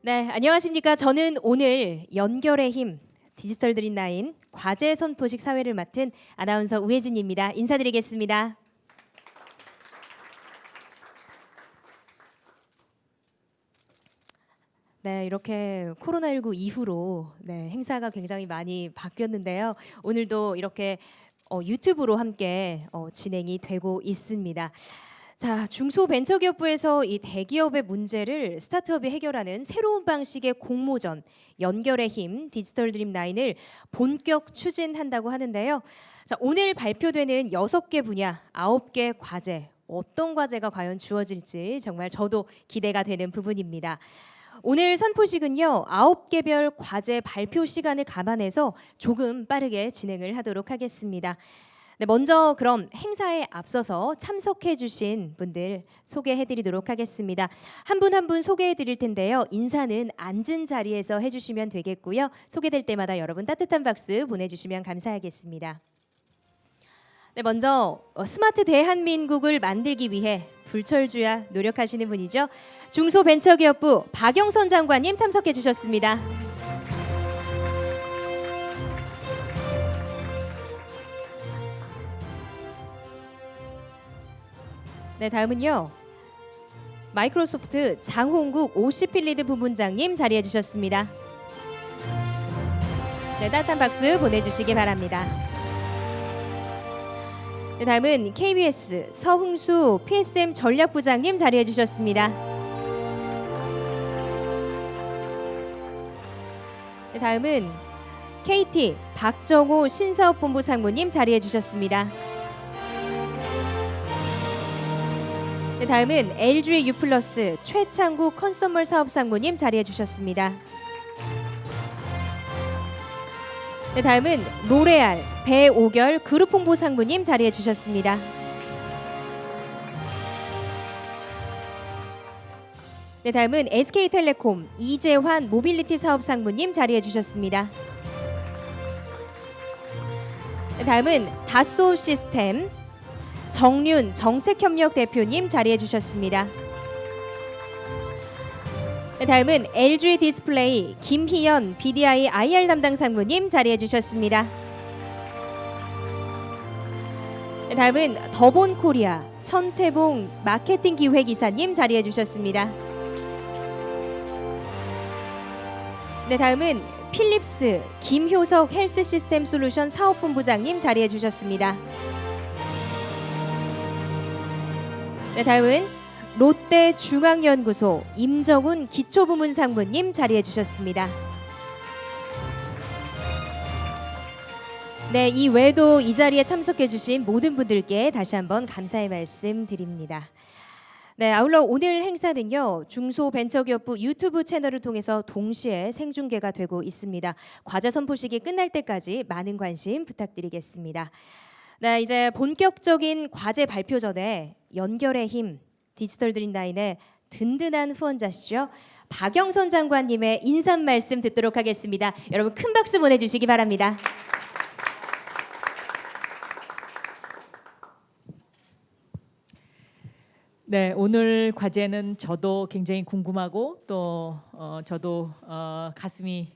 네, 안녕하십니까. 저는 오늘 연결의 힘 디지털 드림9 과제 선포식 사회를 맡은 아나운서 우혜진입니다. 인사드리겠습니다. 네, 이렇게 코로나19 이후로 행사가 굉장히 많이 바뀌었는데요. 오늘도 이렇게 유튜브로 함께 진행이 되고 있습니다. 자, 중소벤처기업부에서 이 대기업의 문제를 스타트업이 해결하는 새로운 방식의 공모전 연결의 힘 디지털 드림9을 본격 추진한다고 하는데요. 자, 오늘 발표되는 6개 분야, 9개 과제, 어떤 과제가 과연 주어질지 정말 저도 기대가 되는 부분입니다. 오늘 선포식은요 9개별 과제 발표 시간을 감안해서 조금 빠르게 진행을 하도록 하겠습니다. 네, 먼저 그럼 행사에 앞서서 참석해 주신 분들 소개해 드리도록 하겠습니다. 한 분 한 분 소개해 드릴 텐데요. 인사는 앉은 자리에서 해주시면 되겠고요. 소개될 때마다 여러분 따뜻한 박수 보내주시면 감사하겠습니다. 네, 먼저 스마트 대한민국을 만들기 위해 불철주야 노력하시는 분이죠. 중소벤처기업부 박영선 장관님 참석해 주셨습니다. 네, 다음은요. 마이크로소프트 장홍국 오시필리드 부문장님 자리해 주셨습니다. 네, 따뜻한 박수 보내주시기 바랍니다. 네, 다음은 KBS 서흥수 PSM 전략부장님 자리해 주셨습니다. 네, 다음은 KT 박정호 신사업본부 상무님 자리해 주셨습니다. 네, 다음은 LG U+ 최창구 컨서멀 사업상무님 자리해 주셨습니다. 네, 다음은 로레알 배오결 그룹홍보상무님 자리해 주셨습니다. 네, 다음은 SK텔레콤 이재환 모빌리티 사업상무님 자리해 주셨습니다. 네, 다음은 다소 시스템 정륜 정책협력 대표님 자리해 주셨습니다. 네, 다음은 LG 디스플레이 김희연 BDI IR 담당 상무님 자리해 주셨습니다. 네, 다음은 더본 코리아 천태봉 마케팅 기획이사님 자리해 주셨습니다. 네, 다음은 필립스 김효석 헬스 시스템 솔루션 사업본부장님 자리해 주셨습니다. 네, 다음은 롯데중앙연구소 임정훈 기초부문 상무님 자리해 주셨습니다. 네, 이 외에도 이 자리에 참석해 주신 모든 분들께 다시 한번 감사의 말씀 드립니다. 네, 아울러 오늘 행사는요 중소벤처기업부 유튜브 채널을 통해서 동시에 생중계가 되고 있습니다. 과제 선포식이 끝날 때까지 많은 관심 부탁드리겠습니다. 네, 이제 본격적인 과제 발표 전에 연결의 힘 디지털 드림9의 든든한 후원자시죠. 박영선 장관님의 인사 말씀 듣도록 하겠습니다. 여러분 큰 박수 보내주시기 바랍니다. 네, 오늘 과제는 저도 굉장히 궁금하고 또 저도 가슴이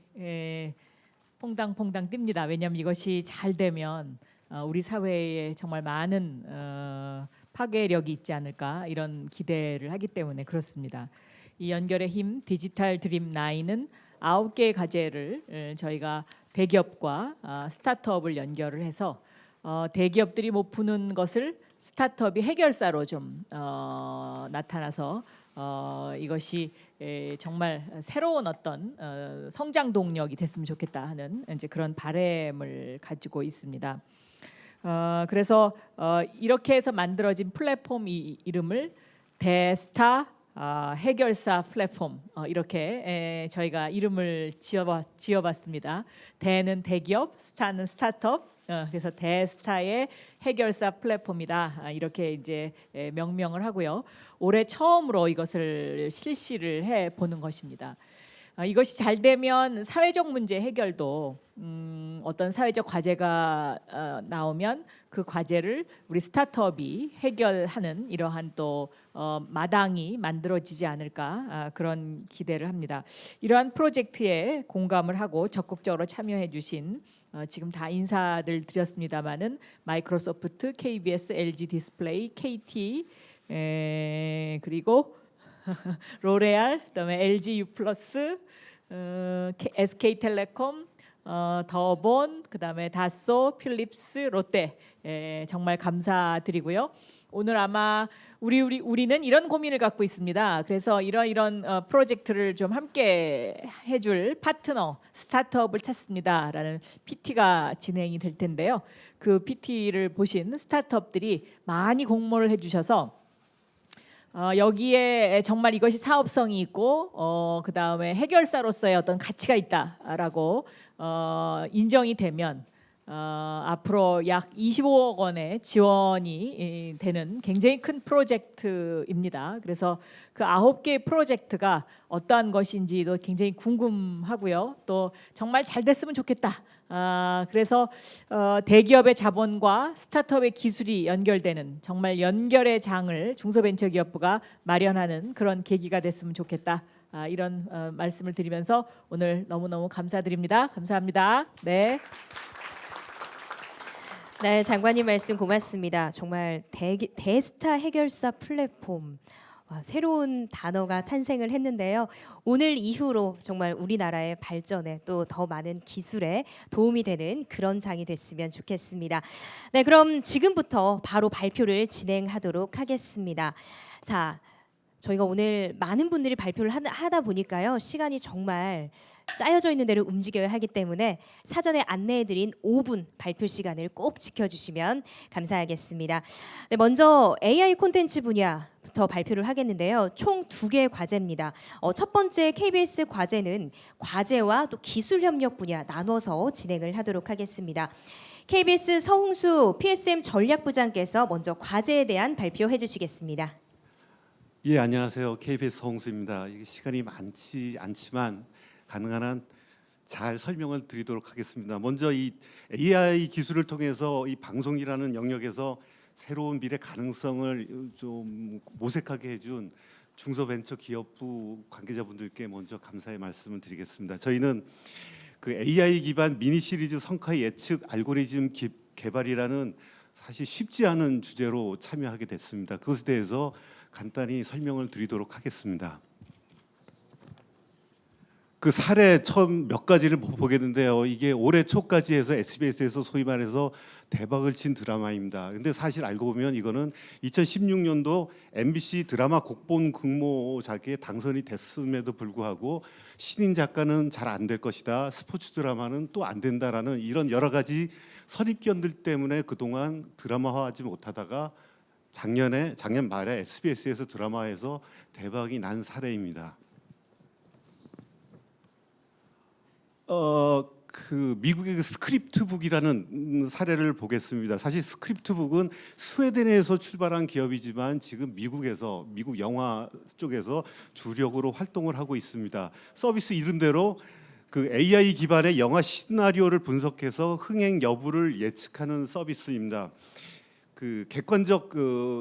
퐁당퐁당 뜁니다. 왜냐하면 이것이 잘 되면 우리 사회에 정말 많은 파괴력이 있지 않을까 이런 기대를 하기 때문에 그렇습니다. 이 연결의 힘 디지털 드림9은 9개의 과제를 저희가 대기업과 스타트업을 연결을 해서 대기업들이 못 푸는 것을 스타트업이 해결사로 좀 나타나서 이것이 정말 새로운 어떤 성장 동력이 됐으면 좋겠다 하는 이제 그런 바람을 가지고 있습니다. 그래서 이렇게 해서 만들어진 플랫폼 이름을 대스타 해결사 플랫폼 이렇게 저희가 이름을 지어봤습니다. 대는 대기업, 스타는 스타트업. 그래서 대스타의 해결사 플랫폼이라 이렇게 이제 명명을 하고요. 올해 처음으로 이것을 실시를 해 보는 것입니다. 이것이 잘 되면 사회적 문제 해결도 어떤 사회적 과제가 나오면 그 과제를 우리 스타트업이 해결하는 이러한 또 마당이 만들어지지 않을까 그런 기대를 합니다. 이러한 프로젝트에 공감을 하고 적극적으로 참여해 주신 지금 다 인사들 드렸습니다마는 마이크로소프트, KBS, LG 디스플레이, KT 그리고 로레알, 그다음에 LG U+, SK텔레콤, 더본, 그다음에 다소, 필립스, 롯데 정말 감사드리고요. 오늘 아마 우리는 이런 고민을 갖고 있습니다. 그래서 이런 프로젝트를 좀 함께 해줄 파트너 스타트업을 찾습니다라는 PT가 진행이 될 텐데요. 그 PT를 보신 스타트업들이 많이 공모를 해주셔서 여기에 정말 이것이 사업성이 있고 그 다음에 해결사로서의 어떤 가치가 있다라고 인정이 되면 앞으로 약 25억 원의 지원이 되는 굉장히 큰 프로젝트입니다. 그래서 그 9개의 프로젝트가 어떠한 것인지도 굉장히 궁금하고요. 또 정말 잘 됐으면 좋겠다. 그래서 대기업의 자본과 스타트업의 기술이 연결되는 정말 연결의 장을 중소벤처기업부가 마련하는 그런 계기가 됐으면 좋겠다. 이런 말씀을 드리면서 오늘 너무너무 감사드립니다. 감사합니다. 네. 네, 장관님 말씀 고맙습니다. 정말 대스타 해결사 플랫폼. 새로운 단어가 탄생을 했는데요. 오늘 이후로 정말 우리나라의 발전에 또 더 많은 기술에 도움이 되는 그런 장이 됐으면 좋겠습니다. 네, 그럼 지금부터 바로 발표를 진행하도록 하겠습니다. 자, 저희가 오늘 많은 분들이 발표를 하다 보니까요. 시간이 정말 짜여져 있는 대로 움직여야 하기 때문에 사전에 안내해드린 5분 발표 시간을 꼭 지켜주시면 감사하겠습니다. 네, 먼저 AI 콘텐츠 분야부터 발표를 하겠는데요. 총 2개의 과제입니다. 첫 번째 KBS 과제는 과제와 또 기술 협력 분야 나눠서 진행을 하도록 하겠습니다. KBS 서홍수 PSM 전략부장께서 먼저 과제에 대한 발표해 주시겠습니다. 예, 안녕하세요. KBS 서홍수입니다. 이게 시간이 많지 않지만 가능한 한 잘 설명을 드리도록 하겠습니다. 먼저 이 AI 기술을 통해서 이 방송이라는 영역에서 새로운 미래 가능성을 좀 모색하게 해준 중소벤처기업부 관계자분들께 먼저 감사의 말씀을 드리겠습니다. 저희는 그 AI 기반 미니 시리즈 성과 예측 알고리즘 개발이라는 사실 쉽지 않은 주제로 참여하게 됐습니다. 그것에 대해서 간단히 설명을 드리도록 하겠습니다. 그 사례 처음 몇 가지를 보겠는데요. 이게 올해 초까지 해서 SBS에서 소위 말해서 대박을 친 드라마입니다. 근데 사실 알고 보면 이거는 2016년도 MBC 드라마 곡본 공모작에 당선이 됐음에도 불구하고 신인 작가는 잘 안 될 것이다. 스포츠 드라마는 또 안 된다라는 이런 여러 가지 선입견들 때문에 그동안 드라마화하지 못하다가 작년 말에 SBS에서 드라마에서 대박이 난 사례입니다. 그 미국의 그 스크립트북이라는 사례를 보겠습니다. 사실 스크립트북은 스웨덴에서 출발한 기업이지만 지금 미국 영화 쪽에서 주력으로 활동을 하고 있습니다. 서비스 이름대로 그 AI 기반의 영화 시나리오를 분석해서 흥행 여부를 예측하는 서비스입니다. 그 객관적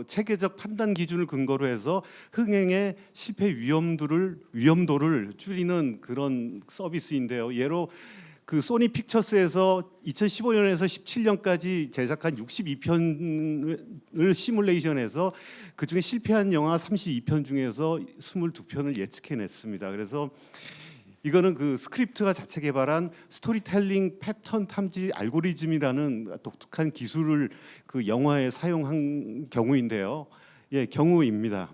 체계적 판단 기준을 근거로 해서 흥행의 실패 위험도를 줄이는 그런 서비스인데요. 예로 그 소니 픽처스에서 2015년에서 17년까지 제작한 62편을 시뮬레이션해서 그중에 실패한 영화 32편 중에서 22편을 예측해냈습니다. 그래서 이거는 그 스크립트가 자체 개발한 스토리텔링 패턴 탐지 알고리즘이라는 독특한 기술을 그 영화에 사용한 경우인데요. 예, 경우입니다.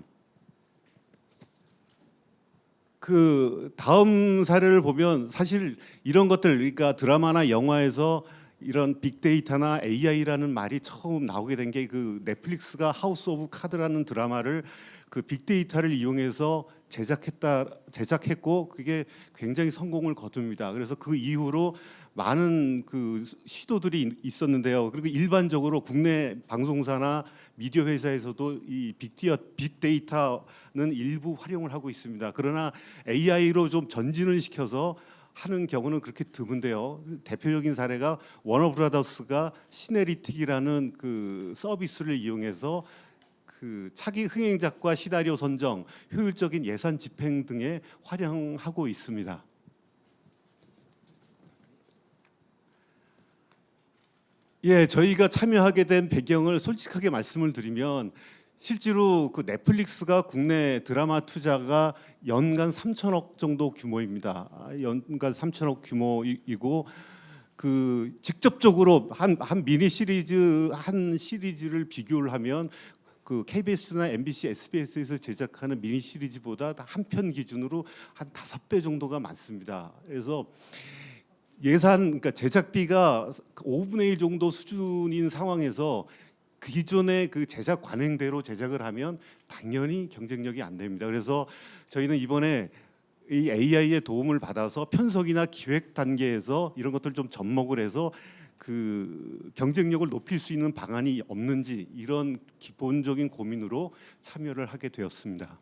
그 다음 사례를 보면 사실 이런 것들, 그러니까 드라마나 영화에서 이런 빅데이터나 AI라는 말이 처음 나오게 된 게 그 넷플릭스가 하우스 오브 카드라는 드라마를 그 빅데이터를 이용해서 제작했고 그게 굉장히 성공을 거둡니다. 그래서 그 이후로 많은 그 시도들이 있었는데요. 그리고 일반적으로 국내 방송사나 미디어 회사에서도 이 빅데이터는 일부 활용을 하고 있습니다. 그러나 AI로 좀 전진을 시켜서 하는 경우는 그렇게 드문데요. 대표적인 사례가 워너브라더스가 시네리틱이라는 그 서비스를 이용해서 그 차기 흥행작과 시나리오 선정, 효율적인 예산 집행 등에 활용하고 있습니다. 예, 저희가 참여하게 된 배경을 솔직하게 말씀을 드리면 실제로 그 넷플릭스가 국내 드라마 투자가 연간 3천억 정도 규모입니다. 연간 3천억 규모이고 그 직접적으로 한 미니 시리즈 한 시리즈를 비교를 하면 그 KBS나 MBC, SBS에서 제작하는 미니 시리즈보다 한 편 기준으로 한 5배 정도가 많습니다. 그래서 예산, 그러니까 제작비가 5분의 1 정도 수준인 상황에서 기존의 그 제작 관행대로 제작을 하면 당연히 경쟁력이 안 됩니다. 그래서 저희는 이번에 이 AI의 도움을 받아서 편성이나 기획 단계에서 이런 것들 좀 접목을 해서 그 경쟁력을 높일 수 있는 방안이 없는지 이런 기본적인 고민으로 참여를 하게 되었습니다.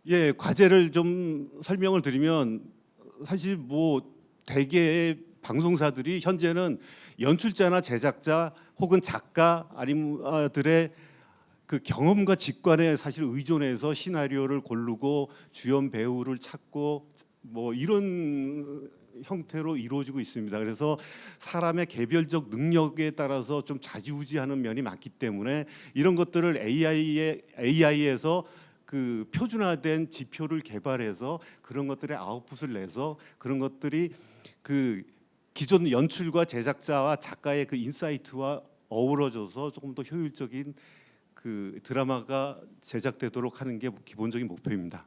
예, 과제를 좀 설명을 드리면 사실 뭐 대개의 방송사들이 현재는 연출자나 제작자 혹은 작가 아니면들의 그 경험과 직관에 사실 의존해서 시나리오를 고르고 주연 배우를 찾고 뭐 이런 형태로 이루어지고 있습니다. 그래서 사람의 개별적 능력에 따라서 좀 좌지우지하는 면이 많기 때문에 이런 것들을 AI에서 그 표준화된 지표를 개발해서 그런 것들의 아웃풋을 내서 그런 것들이 그 기존 연출과 제작자와 작가의 그 인사이트와 어우러져서 조금 더 효율적인 그 드라마가 제작되도록 하는 게 기본적인 목표입니다.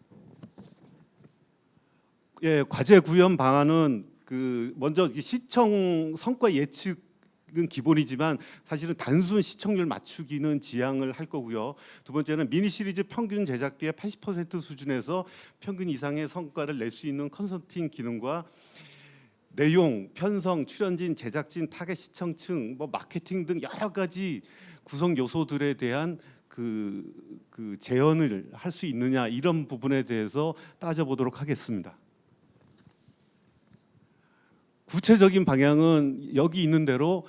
예, 과제 구현 방안은 그 먼저 시청 성과 예측은 기본이지만 사실은 단순 시청률 맞추기는 지향을 할 거고요. 두 번째는 미니 시리즈 평균 제작비의 80% 수준에서 평균 이상의 성과를 낼 수 있는 컨설팅 기능과 내용, 편성, 출연진, 제작진, 타겟 시청층, 뭐 마케팅 등 여러 가지 구성 요소들에 대한 그 재현을 할 수 있느냐 이런 부분에 대해서 따져보도록 하겠습니다. 구체적인 방향은 여기 있는 대로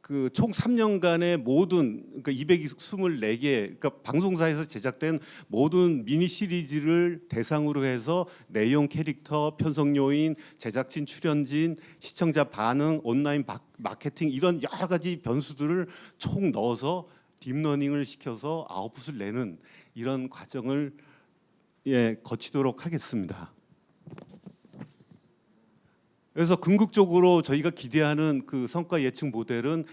그 총 3년간의 모든 그러니까 224개 그러니까 방송사에서 제작된 모든 미니 시리즈를 대상으로 해서 내용, 캐릭터, 편성 요인, 제작진, 출연진, 시청자 반응, 온라인 마케팅 이런 여러 가지 변수들을 총 넣어서 딥러닝을 시켜서 아웃풋을 내는 이런 과정을 거치도록 하겠습니다. 그래서 궁극적으로 저희가 기대하는 그 성과 예측 모델은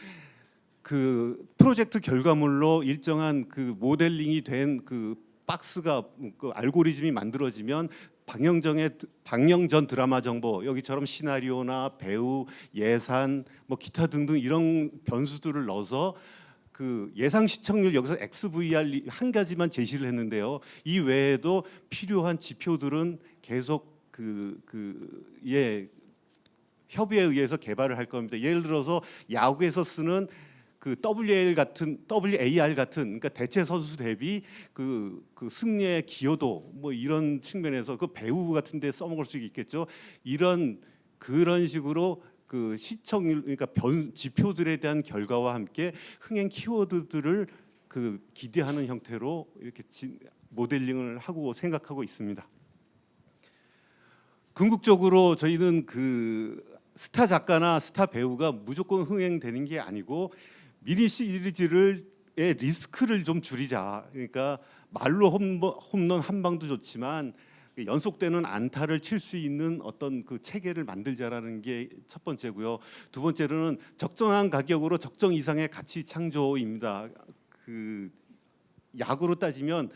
그 프로젝트 결과물로 일정한 그 모델링이 된 그 박스가 그 알고리즘이 만들어지면 방영 전 드라마 정보 여기처럼 시나리오나 배우, 예산, 뭐 기타 등등 이런 변수들을 넣어서 그 예상 시청률 여기서 XVR 한 가지만 제시를 했는데요. 이 외에도 필요한 지표들은 계속 협의에 의해서 개발을 할 겁니다. 예를 들어서 야구에서 쓰는 그 WAR 같은 그러니까 대체 선수 대비 그 승리의 기여도 뭐 이런 측면에서 그 배우 같은 데 써먹을 수 있겠죠. 그런 식으로 그 시청률 그러니까 지표들에 대한 결과와 함께 흥행 키워드들을 그 기대하는 형태로 이렇게 모델링을 하고 생각하고 있습니다. 궁극적으로 저희는 그 스타 작가나 스타 배우가 무조건 흥행되는 게 아니고 미니 시리즈의 리스크를 좀 줄이자. 그러니까 말로 홈런 한 방도 좋지만 연속되는 안타를 칠 수 있는 어떤 그 체계를 만들자라는 게 첫 번째고요. 두 번째로는 적정한 가격으로 적정 이상의 가치 창조입니다. 그 야구로 따지면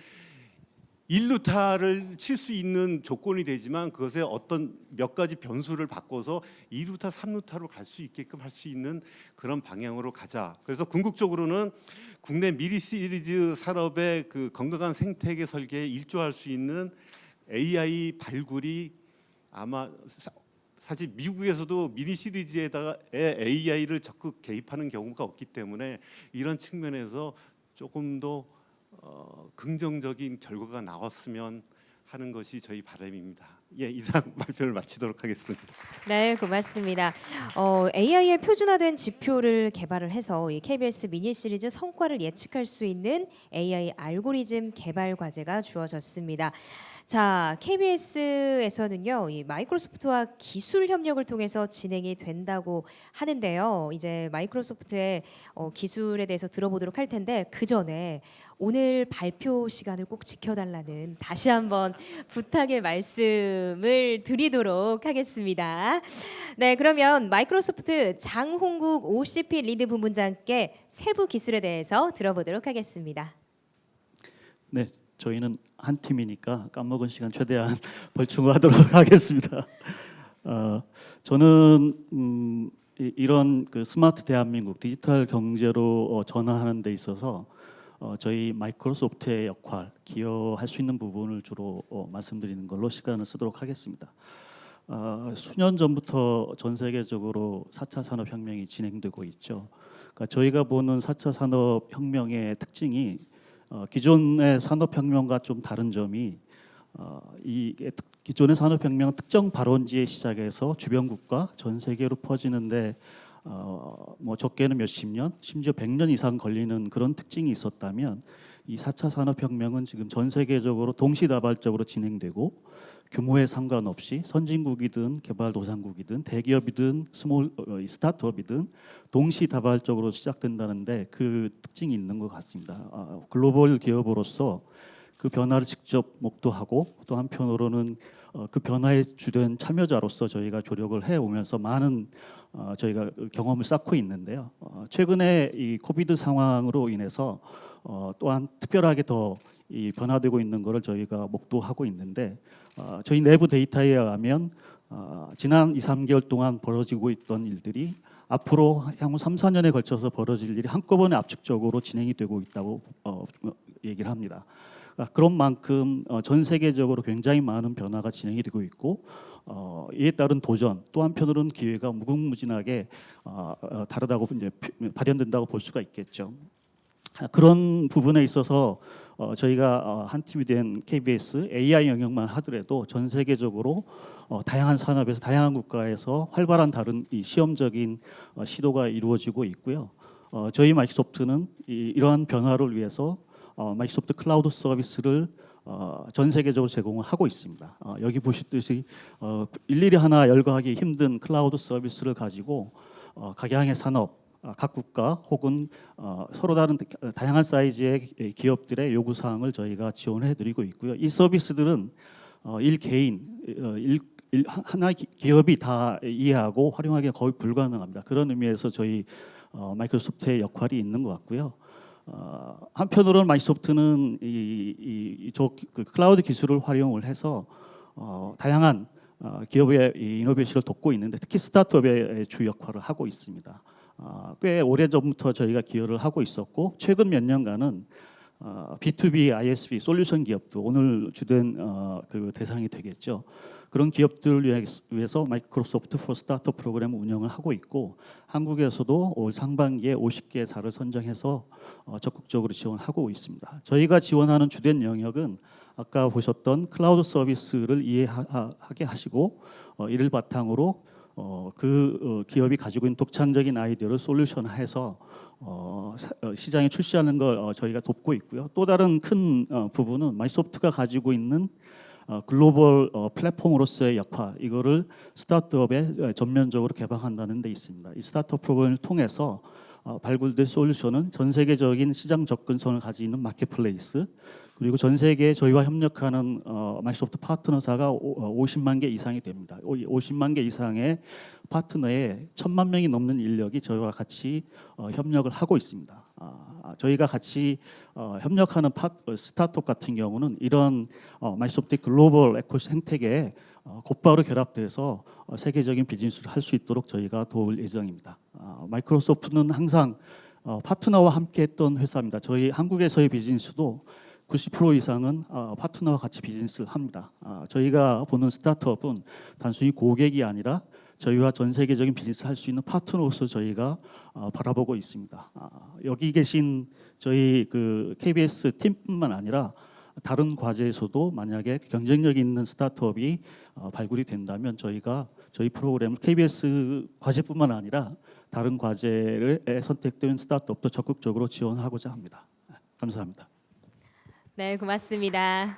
1루타를 칠 수 있는 조건이 되지만 그것에 어떤 몇 가지 변수를 바꿔서 2루타, 3루타로 갈 수 있게끔 할 수 있는 그런 방향으로 가자. 그래서 궁극적으로는 국내 미니 시리즈 산업의 그 건강한 생태계 설계에 일조할 수 있는 AI 발굴이 아마 사실 미국에서도 미니 시리즈에다가 AI를 적극 개입하는 경우가 없기 때문에 이런 측면에서 조금 더 긍정적인 결과가 나왔으면 하는 것이 저희 바람입니다. 예, 이상 발표를 마치도록 하겠습니다. 네, 고맙습니다. AI의 표준화된 지표를 개발을 해서 이 KBS 미니 시리즈 성과를 예측할 수 있는 AI 알고리즘 개발 과제가 주어졌습니다. 자, KBS에서는요, 이 마이크로소프트와 기술 협력을 통해서 진행이 된다고 하는데요. 이제 마이크로소프트의 기술에 대해서 들어보도록 할 텐데 그 전에 오늘 발표 시간을 꼭 지켜달라는 다시 한번 부탁의 말씀을 드리도록 하겠습니다. 네, 그러면 마이크로소프트 장홍국 OCP 리드 부문장께 세부 기술에 대해서 들어보도록 하겠습니다. 네, 저희는 한 팀이니까 까먹은 시간 최대한 벌충하도록 하겠습니다. 저는 이런 그 스마트 대한민국 디지털 경제로 전환하는 데 있어서 저희 마이크로소프트의 역할, 기여할 수 있는 부분을 주로 말씀드리는 걸로 시간을 쓰도록 하겠습니다. 수년 전부터 전 세계적으로 4차 산업혁명이 진행되고 있죠. 그러니까 저희가 보는 4차 산업혁명의 특징이 기존의 산업혁명과 좀 다른 점이 기존의 산업혁명은 특정 발원지에 시작해서 주변 국가 전 세계로 퍼지는데 뭐 적게는 몇십 년, 심지어 100년 이상 걸리는 그런 특징이 있었다면 이 4차 산업혁명은 지금 전 세계적으로 동시다발적으로 진행되고 규모에 상관없이 선진국이든 개발도상국이든 대기업이든 스타트업이든 동시다발적으로 시작된다는데 그 특징이 있는 것 같습니다. 글로벌 기업으로서 그 변화를 직접 목도하고 또 한편으로는 그 변화에 주된 참여자로서 저희가 조력을 해오면서 많은 저희가 경험을 쌓고 있는데요. 최근에 이 코비드 상황으로 인해서 또한 특별하게 더 이 변화되고 있는 것을 저희가 목도하고 있는데 저희 내부 데이터에 의하면 지난 2, 3개월 동안 벌어지고 있던 일들이 앞으로 향후 3, 4년에 걸쳐서 벌어질 일이 한꺼번에 압축적으로 진행이 되고 있다고 얘기를 합니다. 그런 만큼 전 세계적으로 굉장히 많은 변화가 진행이 되고 있고 이에 따른 도전 또 한편으로는 기회가 무궁무진하게 다르다고 이제 발현된다고 볼 수가 있겠죠. 그런 부분에 있어서 저희가 한 팀이 된 KBS AI 영역만 하더라도 전 세계적으로 다양한 산업에서 다양한 국가에서 활발한 다른 이 시험적인 시도가 이루어지고 있고요. 저희 마이크로소프트는 이러한 변화를 위해서 마이크로소프트 클라우드 서비스를 전 세계적으로 제공을 하고 있습니다. 여기 보시듯이 일일이 하나 열거하기 힘든 클라우드 서비스를 가지고 각양의 산업 각 국가 혹은 서로 다른 다양한 사이즈의 기업들의 요구 사항을 저희가 지원해드리고 있고요. 이 서비스들은 하나의 기업이 다 이해하고 활용하기가 거의 불가능합니다. 그런 의미에서 저희 마이크로소프트의 역할이 있는 것 같고요. 한편으로는 마이크로소프트는 그 클라우드 기술을 활용을 해서 다양한 기업의 이노베이션을 돕고 있는데 특히 스타트업의 주 역할을 하고 있습니다. 꽤 오래전부터 저희가 기여를 하고 있었고 최근 몇 년간은 B2B, ISV 솔루션 기업도 오늘 주된 그 대상이 되겠죠. 그런 기업들을 위해서 마이크로소프트 포 스타트업 프로그램을 운영을 하고 있고 한국에서도 올 상반기에 50개사를 선정해서 적극적으로 지원하고 있습니다. 저희가 지원하는 주된 영역은 아까 보셨던 클라우드 서비스를 이해하게 하시고 이를 바탕으로 그 기업이 가지고 있는 독창적인 아이디어를 솔루션해서 시장에 출시하는 걸 저희가 돕고 있고요. 또 다른 큰 부분은 마이크로소프트가 가지고 있는 글로벌 플랫폼으로서의 역할 이거를 스타트업에 전면적으로 개방한다는 데 있습니다. 이 스타트업 프로그램을 통해서 발굴된 솔루션은 전 세계적인 시장 접근성을 가지고 있는 마켓플레이스 그리고 전 세계에 저희와 협력하는 마이크로소프트 파트너사가 50만 개 이상이 됩니다. 50만 개 이상의 파트너에 1,000만 명이 넘는 인력이 저희와 같이 협력을 하고 있습니다. 저희가 같이 협력하는 스타트업 같은 경우는 이런 마이크로소프트 글로벌 에코시스템 생태계에 곧바로 결합돼서 세계적인 비즈니스를 할 수 있도록 저희가 도울 예정입니다. 마이크로소프트는 항상 파트너와 함께했던 회사입니다. 저희 한국에서의 비즈니스도 90% 이상은 파트너와 같이 비즈니스를 합니다. 저희가 보는 스타트업은 단순히 고객이 아니라 저희와 전 세계적인 비즈니스를 할 수 있는 파트너로서 저희가 바라보고 있습니다. 여기 계신 저희 그 KBS 팀뿐만 아니라 다른 과제에서도 만약에 경쟁력 있는 스타트업이 발굴이 된다면 저희가 저희 프로그램을 KBS 과제뿐만 아니라 다른 과제에 선택된 스타트업도 적극적으로 지원하고자 합니다. 감사합니다. 네, 고맙습니다.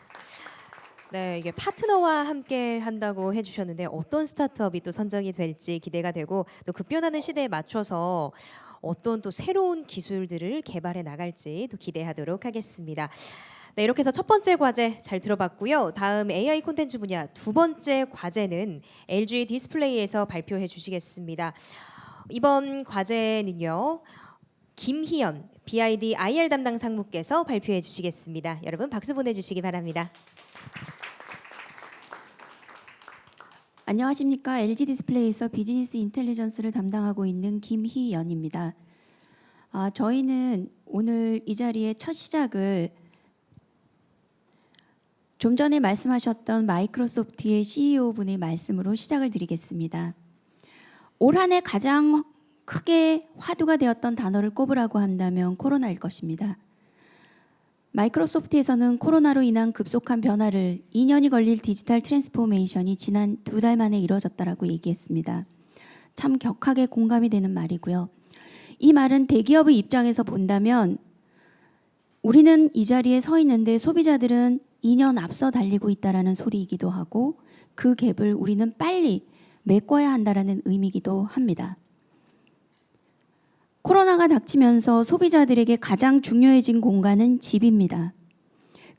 네, 이게 파트너와 함께 한다고 해주셨는데 어떤 스타트업이 또 선정이 될지 기대가 되고 또 급변하는 시대에 맞춰서 어떤 또 새로운 기술들을 개발해 나갈지 또 기대하도록 하겠습니다. 네, 이렇게 해서 첫 번째 과제 잘 들어봤고요. 다음 AI 콘텐츠 분야 두 번째 과제는 LG 디스플레이에서 발표해 주시겠습니다. 이번 과제는요. 김희연 BID IR 담당 상무께서 발표해 주시겠습니다. 여러분 박수 보내주시기 바랍니다. 안녕하십니까. LG 디스플레이에서 비즈니스 인텔리전스를 담당하고 있는 김희연입니다. 저희는 오늘 이 자리의 첫 시작을 좀 전에 말씀하셨던 마이크로소프트의 CEO 분의 말씀으로 시작을 드리겠습니다. 올 한 해 가장 크게 화두가 되었던 단어를 꼽으라고 한다면 코로나일 것입니다. 마이크로소프트에서는 코로나로 인한 급속한 변화를 2년이 걸릴 디지털 트랜스포메이션이 지난 2달 만에 이루어졌다라고 얘기했습니다. 참 격하게 공감이 되는 말이고요. 이 말은 대기업의 입장에서 본다면 우리는 이 자리에 서 있는데 소비자들은 2년 앞서 달리고 있다라는 소리이기도 하고 그 갭을 우리는 빨리 메꿔야 한다라는 의미이기도 합니다. 코로나가 닥치면서 소비자들에게 가장 중요해진 공간은 집입니다.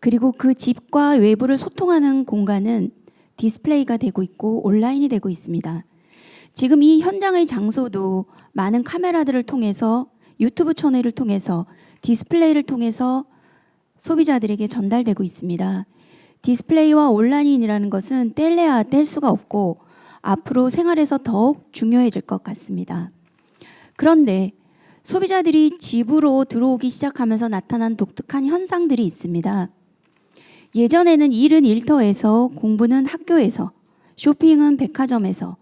그리고 그 집과 외부를 소통하는 공간은 디스플레이가 되고 있고 온라인이 되고 있습니다. 지금 이 현장의 장소도 많은 카메라들을 통해서 유튜브 채널을 통해서 디스플레이를 통해서 소비자들에게 전달되고 있습니다. 디스플레이와 온라인이라는 것은 뗄래야 뗄 수가 없고 앞으로 생활에서 더욱 중요해질 것 같습니다. 그런데 소비자들이 집으로 들어오기 시작하면서 나타난 독특한 현상들이 있습니다. 예전에는 일은 일터에서, 공부는 학교에서, 쇼핑은 백화점에서,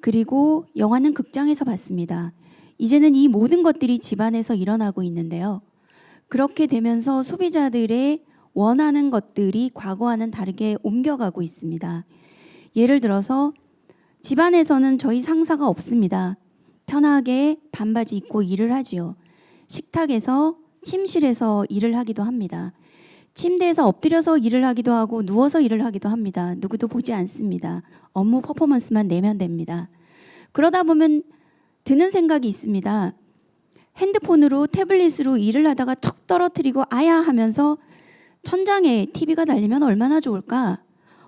그리고 영화는 극장에서 봤습니다. 이제는 이 모든 것들이 집안에서 일어나고 있는데요. 그렇게 되면서 소비자들의 원하는 것들이 과거와는 다르게 옮겨가고 있습니다. 예를 들어서 집안에서는 저희 상사가 없습니다. 편하게 반바지 입고 일을 하지요. 식탁에서, 침실에서 일을 하기도 합니다. 침대에서 엎드려서 일을 하기도 하고 누워서 일을 하기도 합니다. 누구도 보지 않습니다. 업무 퍼포먼스만 내면 됩니다. 그러다 보면 드는 생각이 있습니다. 핸드폰으로 태블릿으로 일을 하다가 툭 떨어뜨리고 아야 하면서 천장에 TV가 달리면 얼마나 좋을까?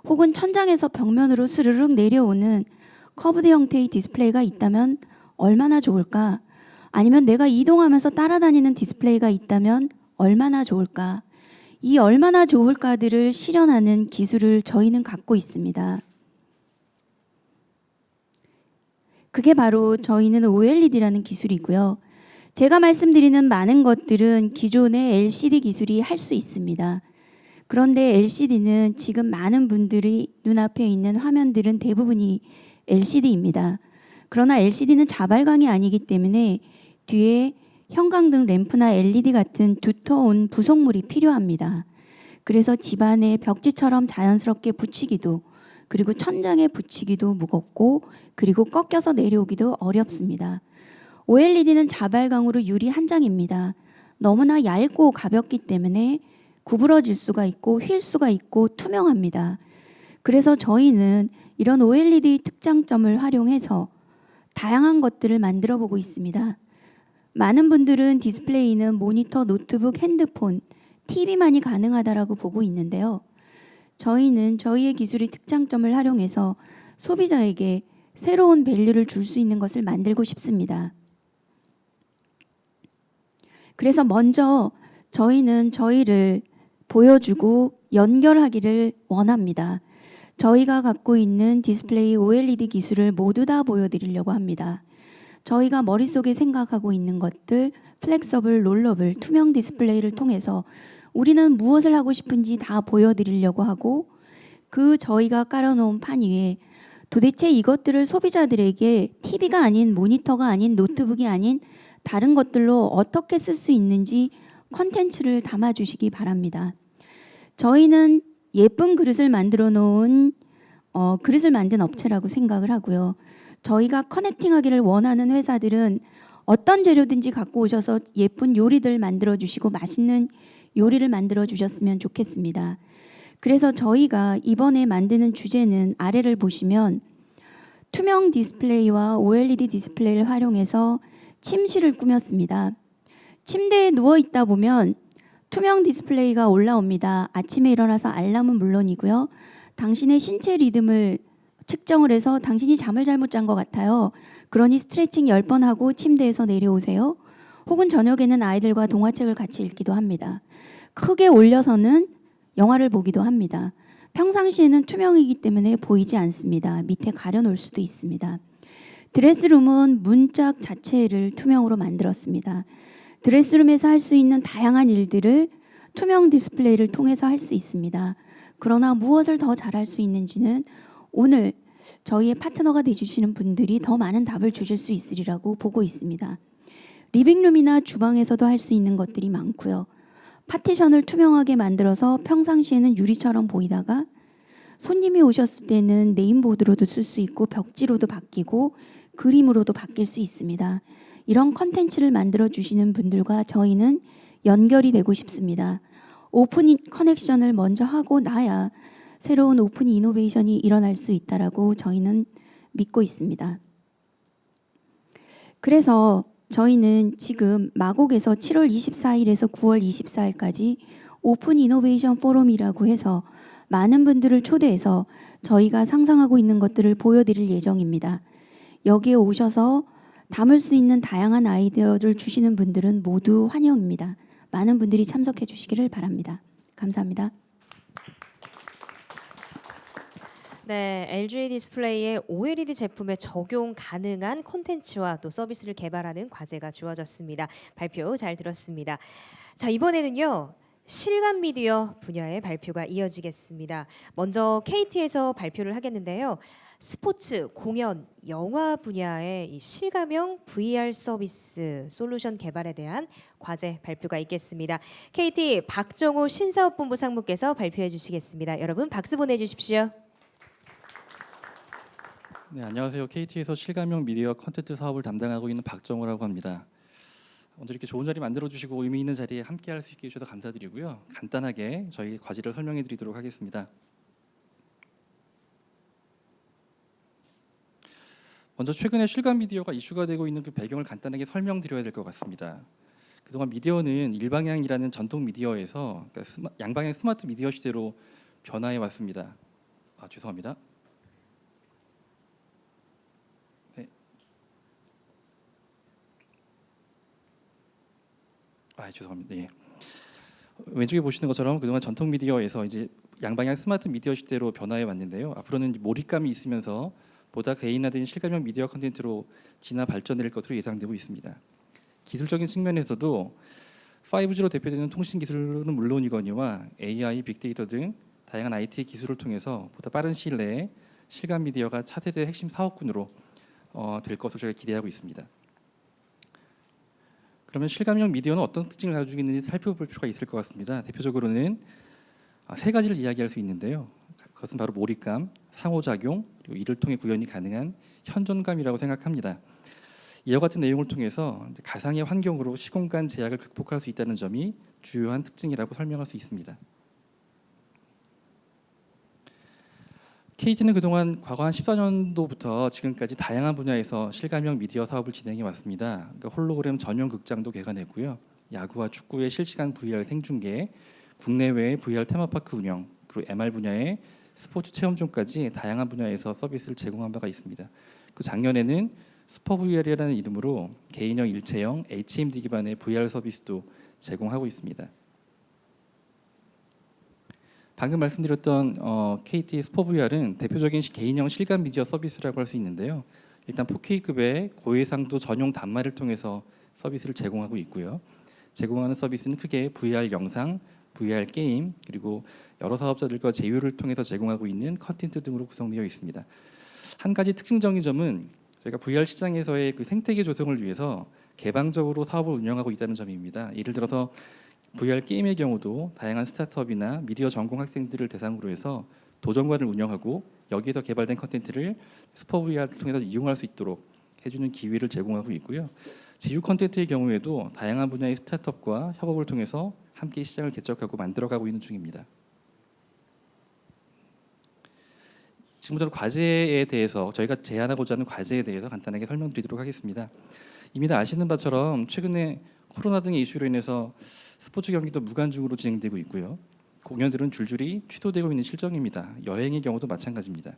혹은 천장에서 벽면으로 스르륵 내려오는 커브드 형태의 디스플레이가 있다면 얼마나 좋을까? 아니면 내가 이동하면서 따라다니는 디스플레이가 있다면 얼마나 좋을까? 이 얼마나 좋을까들을 실현하는 기술을 저희는 갖고 있습니다. 그게 바로 저희는 OLED라는 기술이고요. 제가 말씀드리는 많은 것들은 기존의 LCD 기술이 할 수 있습니다. 그런데 LCD는 지금 많은 분들이 눈앞에 있는 화면들은 대부분이 LCD입니다. 그러나 LCD는 자발광이 아니기 때문에 뒤에 형광등 램프나 LED 같은 두터운 부속물이 필요합니다. 그래서 집안에 벽지처럼 자연스럽게 붙이기도 그리고 천장에 붙이기도 무겁고 그리고 꺾여서 내려오기도 어렵습니다. OLED는 자발광으로 유리 한 장입니다. 너무나 얇고 가볍기 때문에 구부러질 수가 있고 휠 수가 있고 투명합니다. 그래서 저희는 이런 OLED 특장점을 활용해서 다양한 것들을 만들어 보고 있습니다. 많은 분들은 디스플레이는 모니터, 노트북, 핸드폰, TV만이 가능하다라고 보고 있는데요. 저희는 저희의 기술의 특장점을 활용해서 소비자에게 새로운 밸류를 줄 수 있는 것을 만들고 싶습니다. 그래서 먼저 저희는 저희를 보여주고 연결하기를 원합니다. 저희가 갖고 있는 디스플레이 OLED 기술을 모두 다 보여드리려고 합니다. 저희가 머릿속에 생각하고 있는 것들, 플렉서블, 롤러블, 투명 디스플레이를 통해서 우리는 무엇을 하고 싶은지 다 보여드리려고 하고 그 저희가 깔아놓은 판 위에 도대체 이것들을 소비자들에게 TV가 아닌 모니터가 아닌 노트북이 아닌 다른 것들로 어떻게 쓸 수 있는지 컨텐츠를 담아주시기 바랍니다. 저희는 예쁜 그릇을 만들어 놓은 그릇을 만든 업체라고 생각을 하고요. 저희가 커넥팅하기를 원하는 회사들은 어떤 재료든지 갖고 오셔서 예쁜 요리들 만들어 주시고 맛있는 요리를 만들어 주셨으면 좋겠습니다. 그래서 저희가 이번에 만드는 주제는 아래를 보시면 투명 디스플레이와 OLED 디스플레이를 활용해서 침실을 꾸몄습니다. 침대에 누워 있다 보면 투명 디스플레이가 올라옵니다. 아침에 일어나서 알람은 물론이고요. 당신의 신체 리듬을 측정을 해서 당신이 잠을 잘못 잔 것 같아요. 그러니 스트레칭 10번 하고 침대에서 내려오세요. 혹은 저녁에는 아이들과 동화책을 같이 읽기도 합니다. 크게 올려서는 영화를 보기도 합니다. 평상시에는 투명이기 때문에 보이지 않습니다. 밑에 가려놓을 수도 있습니다. 드레스룸은 문짝 자체를 투명으로 만들었습니다. 드레스룸에서 할 수 있는 다양한 일들을 투명 디스플레이를 통해서 할 수 있습니다. 그러나 무엇을 더 잘할 수 있는지는 오늘 저희의 파트너가 되주시는 분들이 더 많은 답을 주실 수 있으리라고 보고 있습니다. 리빙룸이나 주방에서도 할 수 있는 것들이 많고요. 파티션을 투명하게 만들어서 평상시에는 유리처럼 보이다가 손님이 오셨을 때는 네임보드로도 쓸 수 있고 벽지로도 바뀌고 그림으로도 바뀔 수 있습니다. 이런 컨텐츠를 만들어 주시는 분들과 저희는 연결이 되고 싶습니다. 오픈 커넥션을 먼저 하고 나야 새로운 오픈 이노베이션이 일어날 수 있다라고 저희는 믿고 있습니다. 그래서 저희는 지금 마곡에서 7월 24일에서 9월 24일까지 오픈 이노베이션 포럼이라고 해서 많은 분들을 초대해서 저희가 상상하고 있는 것들을 보여드릴 예정입니다. 여기에 오셔서 담을 수 있는 다양한 아이디어를 주시는 분들은 모두 환영입니다. 많은 분들이 참석해 주시기를 바랍니다. 감사합니다. 네, LG 디스플레이의 OLED 제품에 적용 가능한 콘텐츠와 또 서비스를 개발하는 과제가 주어졌습니다. 발표 잘 들었습니다. 자, 이번에는요. 실감 미디어 분야의 발표가 이어지겠습니다. 먼저 KT에서 발표를 하겠는데요. 스포츠, 공연, 영화 분야의 이 실감형 VR 서비스 솔루션 개발에 대한 과제 발표가 있겠습니다. KT 박정호 신사업본부 상무께서 발표해 주시겠습니다. 여러분 박수 보내주십시오. 네, 안녕하세요. KT에서 실감형 미디어 콘텐츠 사업을 담당하고 있는 박정호라고 합니다. 오늘 이렇게 좋은 자리 만들어 주시고 의미 있는 자리에 함께 할 수 있게 해주셔서 감사드리고요. 간단하게 저희 과제를 설명해 드리도록 하겠습니다. 먼저 최근에 실감 미디어가 이슈가 되고 있는 그 배경을 간단하게 설명드려야 될 것 같습니다. 그동안 미디어는 일방향이라는 전통 미디어에서 그러니까 양방향 스마트 미디어 시대로 변화해 왔습니다. 죄송합니다. 죄송합니다. 예. 왼쪽에 보시는 것처럼 그동안 전통 미디어에서 이제 양방향 스마트 미디어 시대로 변화해 왔는데요. 앞으로는 몰입감이 있으면서 보다 개인화된 실감형 미디어 콘텐츠로 진화 발전될 것으로 예상되고 있습니다. 기술적인 측면에서도 5G로 대표되는 통신 기술은 물론이거니와 AI, 빅데이터 등 다양한 IT 기술을 통해서 보다 빠른 시일 내에 실감 미디어가 차세대 핵심 사업군으로 될 것으로 저희가 기대하고 있습니다. 그러면 실감형 미디어는 어떤 특징을 가지고 있는지 살펴볼 필요가 있을 것 같습니다. 대표적으로는 세 가지를 이야기할 수 있는데요. 그것은 바로 몰입감, 상호작용, 그리고 이를 통해 구현이 가능한 현존감이라고 생각합니다. 이와 같은 내용을 통해서 가상의 환경으로 시공간 제약을 극복할 수 있다는 점이 주요한 특징이라고 설명할 수 있습니다. KT는 그동안 과거 한 14년도부터 지금까지 다양한 분야에서 실감형 미디어 사업을 진행해 왔습니다. 그러니까 홀로그램 전용 극장도 개관했고요. 야구와 축구의 실시간 VR 생중계, 국내외의 VR 테마파크 운영, 그리고 MR 분야의 스포츠 체험존까지 다양한 분야에서 서비스를 제공한 바가 있습니다. 그 작년에는 슈퍼 VR이라는 이름으로 개인형 일체형 HMD 기반의 VR 서비스도 제공하고 있습니다. 방금 말씀드렸던 KT 슈퍼 VR은 대표적인 개인형 실감 미디어 서비스라고 할 수 있는데요. 일단 4K급의 고해상도 전용 단말을 통해서 서비스를 제공하고 있고요. 제공하는 서비스는 크게 VR 영상, VR 게임, 그리고 여러 사업자들과 제휴를 통해서 제공하고 있는 컨텐츠 등으로 구성되어 있습니다. 한 가지 특징적인 점은 저희가 VR 시장에서의 그 생태계 조성을 위해서 개방적으로 사업을 운영하고 있다는 점입니다. 예를 들어서 VR 게임의 경우도 다양한 스타트업이나 미디어 전공 학생들을 대상으로 해서 도전관을 운영하고 여기에서 개발된 컨텐츠를 슈퍼 VR을 통해서 이용할 수 있도록 해주는 기회를 제공하고 있고요. 제휴 컨텐츠의 경우에도 다양한 분야의 스타트업과 협업을 통해서 함께 시장을 개척하고 만들어가고 있는 중입니다. 지금부터 과제에 대해서 저희가 제안하고자 하는 과제에 대해서 간단하게 설명드리도록 하겠습니다. 이미 다 아시는 바처럼 최근에 코로나 등의 이슈로 인해서 스포츠 경기도 무관중으로 진행되고 있고요. 공연들은 줄줄이 취소되고 있는 실정입니다. 여행의 경우도 마찬가지입니다.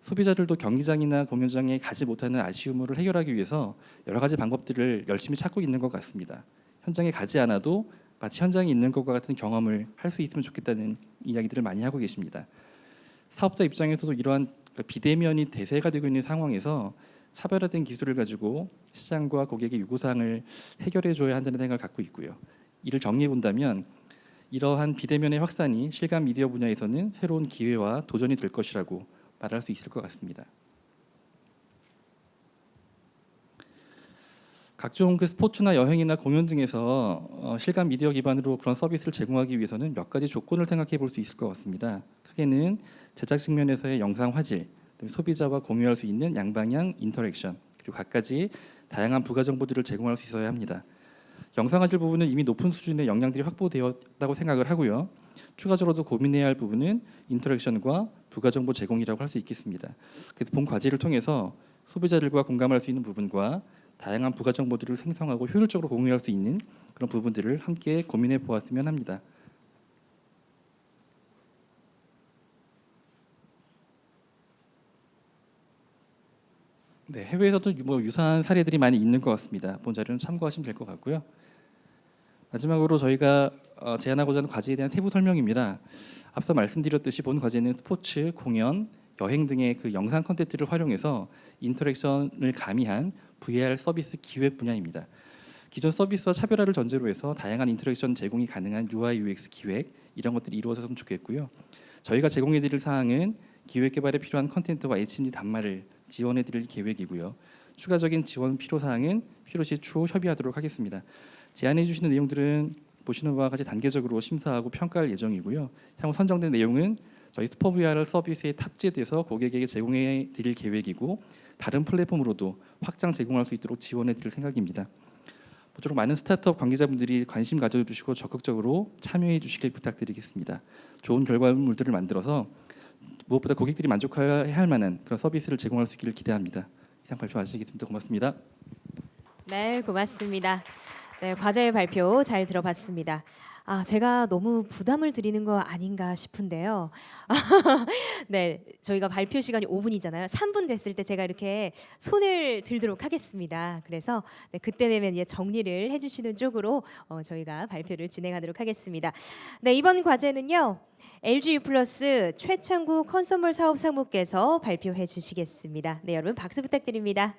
소비자들도 경기장이나 공연장에 가지 못하는 아쉬움을 해결하기 위해서 여러 가지 방법들을 열심히 찾고 있는 것 같습니다. 현장에 가지 않아도 마치 현장에 있는 것과 같은 경험을 할 수 있으면 좋겠다는 이야기들을 많이 하고 계십니다. 사업자 입장에서도 이러한 비대면이 대세가 되고 있는 상황에서 차별화된 기술을 가지고 시장과 고객의 요구사항을 해결해 줘야 한다는 생각을 갖고 있고요. 이를 정리해 본다면 이러한 비대면의 확산이 실감 미디어 분야에서는 새로운 기회와 도전이 될 것이라고 말할 수 있을 것 같습니다. 각종 그 스포츠나 여행이나 공연 등에서 실감 미디어 기반으로 그런 서비스를 제공하기 위해서는 몇 가지 조건을 생각해 볼 수 있을 것 같습니다. 크게는 제작 측면에서의 영상 화질, 소비자와 공유할 수 있는 양방향 인터랙션, 그리고 갖가지 다양한 부가 정보들을 제공할 수 있어야 합니다. 영상 화질 부분은 이미 높은 수준의 역량들이 확보되었다고 생각을 하고요. 추가적으로도 고민해야 할 부분은 인터랙션과 부가 정보 제공이라고 할 수 있겠습니다. 그래서 본 과제를 통해서 소비자들과 공감할 수 있는 부분과 다양한 부가 정보들을 생성하고 효율적으로 공유할 수 있는 그런 부분들을 함께 고민해 보았으면 합니다. 네, 해외에서도 유사한 사례들이 많이 있는 것 같습니다. 본 자료는 참고하시면 될 것 같고요. 마지막으로 저희가 제안하고자 하는 과제에 대한 세부 설명입니다. 앞서 말씀드렸듯이 본 과제는 스포츠, 공연, 여행 등의 그 영상 콘텐츠를 활용해서 인터랙션을 가미한 VR 서비스 기획 분야입니다. 기존 서비스와 차별화를 전제로 해서 다양한 인터랙션 제공이 가능한 UI, UX 기획 이런 것들이 이루어졌으면 좋겠고요. 저희가 제공해드릴 사항은 기획 개발에 필요한 콘텐츠와 H&D 단말을 지원해드릴 계획이고요. 추가적인 지원 필요 사항은 필요시 추후 협의하도록 하겠습니다. 제안해 주시는 내용들은 보시는 바와 같이 단계적으로 심사하고 평가할 예정이고요. 향후 선정된 내용은 저희 슈퍼 VR 서비스에 탑재돼서 고객에게 제공해 드릴 계획이고 다른 플랫폼으로도 확장 제공할 수 있도록 지원해 드릴 생각입니다. 모쪼록 많은 스타트업 관계자분들이 관심 가져주시고 적극적으로 참여해 주시길 부탁드리겠습니다. 좋은 결과물들을 만들어서 무엇보다 고객들이 만족해야 할 만한 그런 서비스를 제공할 수 있기를 기대합니다. 이상 발표 마치겠습니다. 고맙습니다. 네, 고맙습니다. 네, 과제 발표 잘 들어봤습니다. 제가 너무 부담을 드리는 거 아닌가 싶은데요. 네, 저희가 발표 시간이 5분이잖아요. 3분 됐을 때 제가 이렇게 손을 들도록 하겠습니다. 그래서 네, 그때 되면 이제 정리를 해주시는 쪽으로 저희가 발표를 진행하도록 하겠습니다. 네, 이번 과제는요. LG U+ 최창구 컨서멀 사업 상무께서 발표해 주시겠습니다. 네, 여러분 박수 부탁드립니다.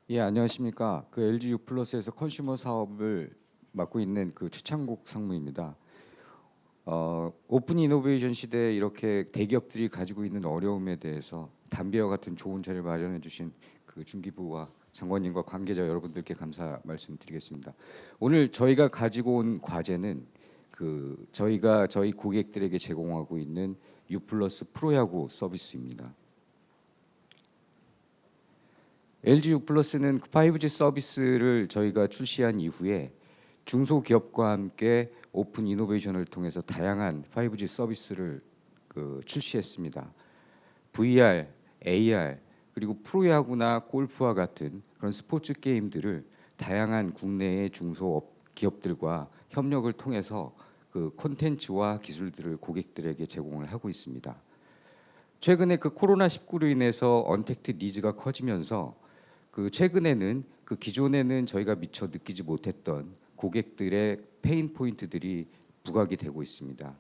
예, 안녕하십니까. 그 LG U+에서 컨슈머 사업을 맡고 있는 그 최창국 상무입니다. 오픈 이노베이션 시대에 이렇게 대기업들이 가지고 있는 어려움에 대해서 담배와 같은 좋은 자리를 마련해 주신 그 중기부와 장관님과 관계자 여러분들께 감사 말씀드리겠습니다. 오늘 저희가 가지고 온 과제는 그 저희가 저희 고객들에게 제공하고 있는 U+ 프로야구 서비스입니다. LG U+는 5G 서비스를 저희가 출시한 이후에 중소기업과 함께 오픈 이노베이션을 통해서 다양한 5G 서비스를 출시했습니다. VR, AR 그리고 프로야구나 골프와 같은 그런 스포츠 게임들을 다양한 국내의 중소기업들과 협력을 통해서 그 콘텐츠와 기술들을 고객들에게 제공을 하고 있습니다. 최근에 그 코로나19로 인해서 언택트 니즈가 커지면서 그 최근에는 그 기존에는 저희가 미처 느끼지 못했던 고객들의 페인 포인트들이 부각이 되고 있습니다.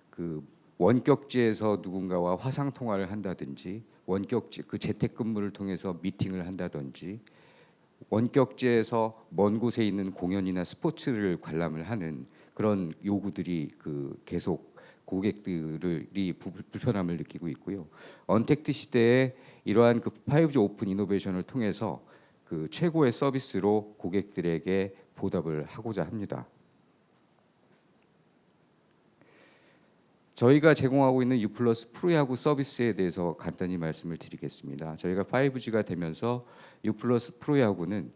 그 원격지에서 누군가와 화상 통화를 한다든지 원격지 그 재택근무를 통해서 미팅을 한다든지 원격지에서 먼 곳에 있는 공연이나 스포츠를 관람을 하는 그런 요구들이 계속 고객들이 불편함을 느끼고 있고요. 언택트 시대에 이러한 5G 오픈 이노베이션을 통해서 최고의 서비스로 고객들에게 보답을 하고자 합니다. 저희가 제공하고 있는 U+ 프로야구 서비스에 대해서 간단히 말씀을 드리겠습니다. 저희가 5G가 되면서 U+ 프로야구는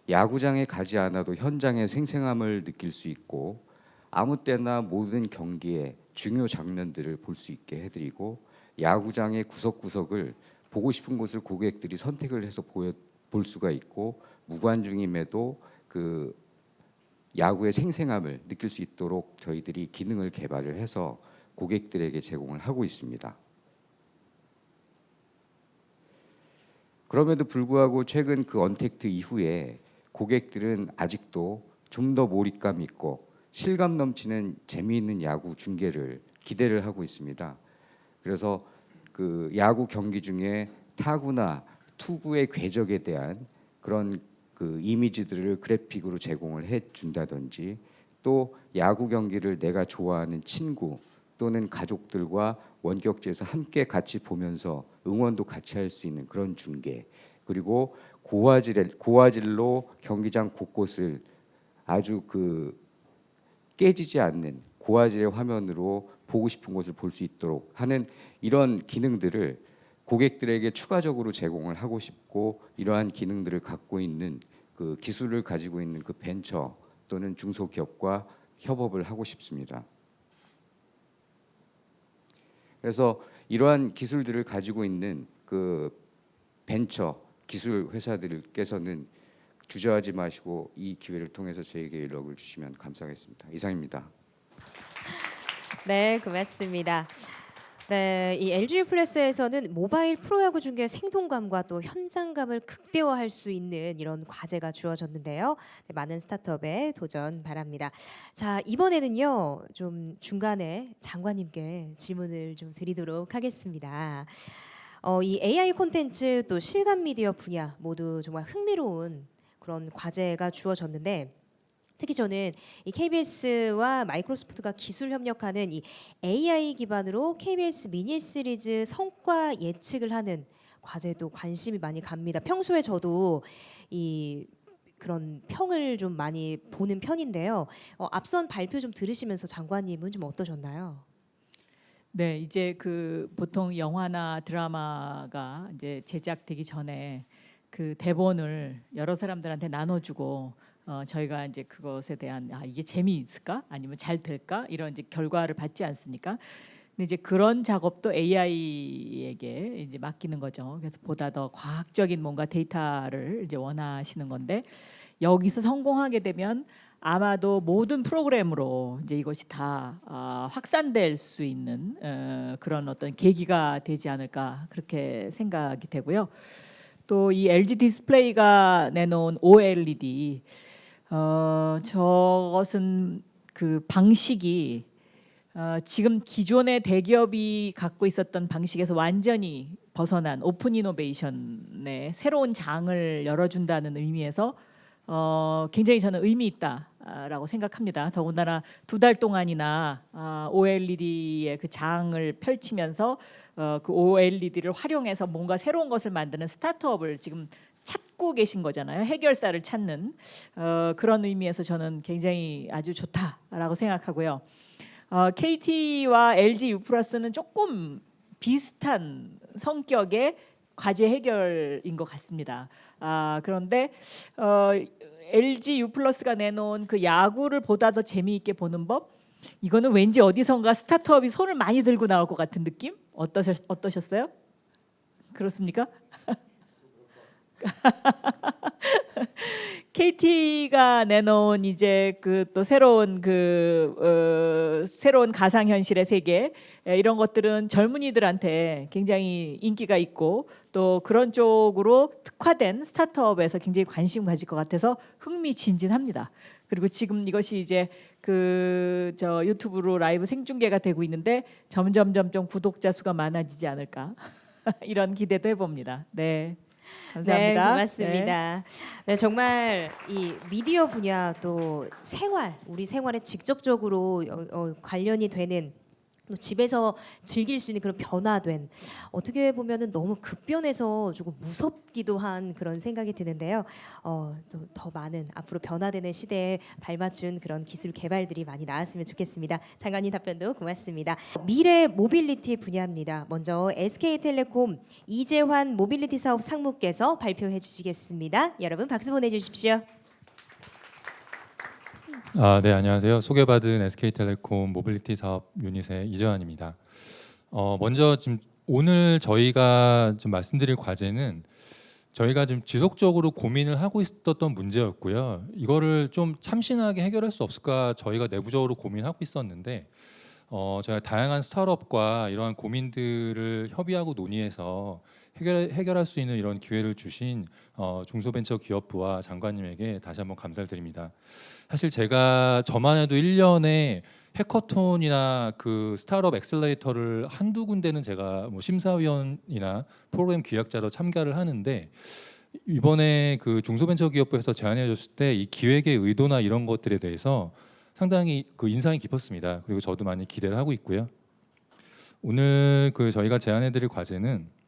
야구장에 가지 않아도 현장의 생생함을 느낄 수 있고 아무 때나 모든 경기의 중요 장면들을 볼 수 있게 해드리고 야구장의 구석구석을 보고 싶은 곳을 고객들이 선택을 해서 볼 수가 있고 무관중임에도 야구의 생생함을 느낄 수 있도록 저희들이 기능을 개발을 해서 고객들에게 제공을 하고 있습니다. 그럼에도 불구하고 최근 언택트 이후에 고객들은 아직도 좀 더 몰입감 있고 실감 넘치는 재미있는 야구 중계를 기대를 하고 있습니다. 그래서 야구 경기 중에 타구나 투구의 궤적에 대한 그런 이미지들을 그래픽으로 제공을 해 준다든지 또 야구 경기를 내가 좋아하는 친구 또는 가족들과 원격지에서 함께 같이 보면서 응원도 같이 할 수 있는 그런 중계, 그리고 고화질로 경기장 곳곳을 아주 깨지지 않는 고화질의 화면으로 보고 싶은 곳을 볼 수 있도록 하는 이런 기능들을 고객들에게 추가적으로 제공을 하고 싶고, 이러한 기능들을 갖고 있는 기술을 가지고 있는 벤처 또는 중소기업과 협업을 하고 싶습니다. 그래서 이러한 기술들을 가지고 있는 벤처 기술 회사들께서는 주저하지 마시고 이 기회를 통해서 저에게 연락을 주시면 감사하겠습니다. 이상입니다. 네, 고맙습니다. 네, 이 LG 플러스에서는 모바일 프로야구 중계 생동감과 또 현장감을 극대화할 수 있는 이런 과제가 주어졌는데요. 네, 많은 스타트업에 도전 바랍니다. 자, 이번에는요, 좀 중간에 장관님께 질문을 좀 드리도록 하겠습니다. 이 AI 콘텐츠 또 실감 미디어 분야 모두 정말 흥미로운 그런 과제가 주어졌는데, 특히 저는 이 KBS와 마이크로소프트가 기술 협력하는 이 AI 기반으로 KBS 미니 시리즈 성과 예측을 하는 과제도 관심이 많이 갑니다. 평소에 저도 이 그런 평을 좀 많이 보는 편인데요. 앞선 발표 좀 들으시면서 장관님은 좀 어떠셨나요? 네, 이제 보통 영화나 드라마가 이제 제작되기 전에 대본을 여러 사람들한테 나눠주고 저희가 이제 그것에 대한 이게 재미있을까 아니면 잘 될까 이런 이제 결과를 받지 않습니까? 근데 이제 그런 작업도 AI에게 이제 맡기는 거죠. 그래서 보다 더 과학적인 뭔가 데이터를 이제 원하시는 건데, 여기서 성공하게 되면 아마도 모든 프로그램으로 이제 이것이 다 확산될 수 있는 그런 어떤 계기가 되지 않을까 그렇게 생각이 되고요. 또 이 LG 디스플레이가 내놓은 OLED 저것은 방식이 지금 기존의 대기업이 갖고 있었던 방식에서 완전히 벗어난 오픈 이노베이션의 새로운 장을 열어준다는 의미에서 굉장히 저는 의미 있다라고 생각합니다. 더군다나 2달 동안이나 OLED의 장을 펼치면서 OLED를 활용해서 뭔가 새로운 것을 만드는 스타트업을 지금 찾고 계신 거잖아요. 해결사를 찾는 그런 의미에서 저는 굉장히 아주 좋다라고 생각하고요. KT와 LG U+는 조금 비슷한 성격의 과제 해결인 것 같습니다. 그런데 LG U+가 내놓은 야구를 보다 더 재미있게 보는 법, 이거는 왠지 어디선가 스타트업이 손을 많이 들고 나올 것 같은 느낌? 어떠셨어요? 그렇습니까? KT가 내놓은 이제 또 새로운 새로운 가상 현실의 세계, 이런 것들은 젊은이들한테 굉장히 인기가 있고 또 그런 쪽으로 특화된 스타트업에서 굉장히 관심 가질 것 같아서 흥미진진합니다. 그리고 지금 이것이 이제 저 유튜브로 라이브 생중계가 되고 있는데 점점 구독자 수가 많아지지 않을까 이런 기대도 해봅니다. 네. 감사합니다. 네, 고맙습니다. 네, 정말 이 미디어 분야 또 생활, 우리 생활에 직접적으로 관련이 되는 또 집에서 즐길 수 있는 그런 변화된 어떻게 보면은 너무 급변해서 조금 무섭기도 한 그런 생각이 드는데요. 또 더 많은 앞으로 변화되는 시대에 발맞춘 그런 기술 개발들이 많이 나왔으면 좋겠습니다. 장관님 답변도 고맙습니다. 미래 모빌리티 분야입니다. 먼저 SK텔레콤 이재환 모빌리티 사업 상무께서 발표해 주시겠습니다. 여러분 박수 보내주십시오. 네, 안녕하세요. 소개받은 SK텔레콤 모빌리티 사업 유닛의 이재환입니다. 먼저 지금 오늘 저희가 좀 말씀드릴 과제는 저희가 지금 지속적으로 고민을 하고 있었던 문제였고요. 이거를 좀 참신하게 해결할 수 없을까 저희가 내부적으로 고민하고 있었는데 저희가 다양한 스타트업과 이러한 고민들을 협의하고 논의해서 해결할 수 있는 이런 기회를 주신 중소벤처기업부와 장관님에게 다시 한번 감사를 드립니다. 사실 저만 해도 1년에 해커톤이나 그 스타트업 엑셀레이터를 한두 군데는 제가 뭐 심사위원이나 프로그램 기획자로 참가를 하는데 이번에 그 중소벤처기업부에서 제안해 줬을 때 이 기획의 의도나 이런 것들에 대해서 상당히 그 인상이 깊었습니다. 그리고 저도 많이 기대를 하고 있고요. 오늘 그 저희가 제안해 드릴 과제는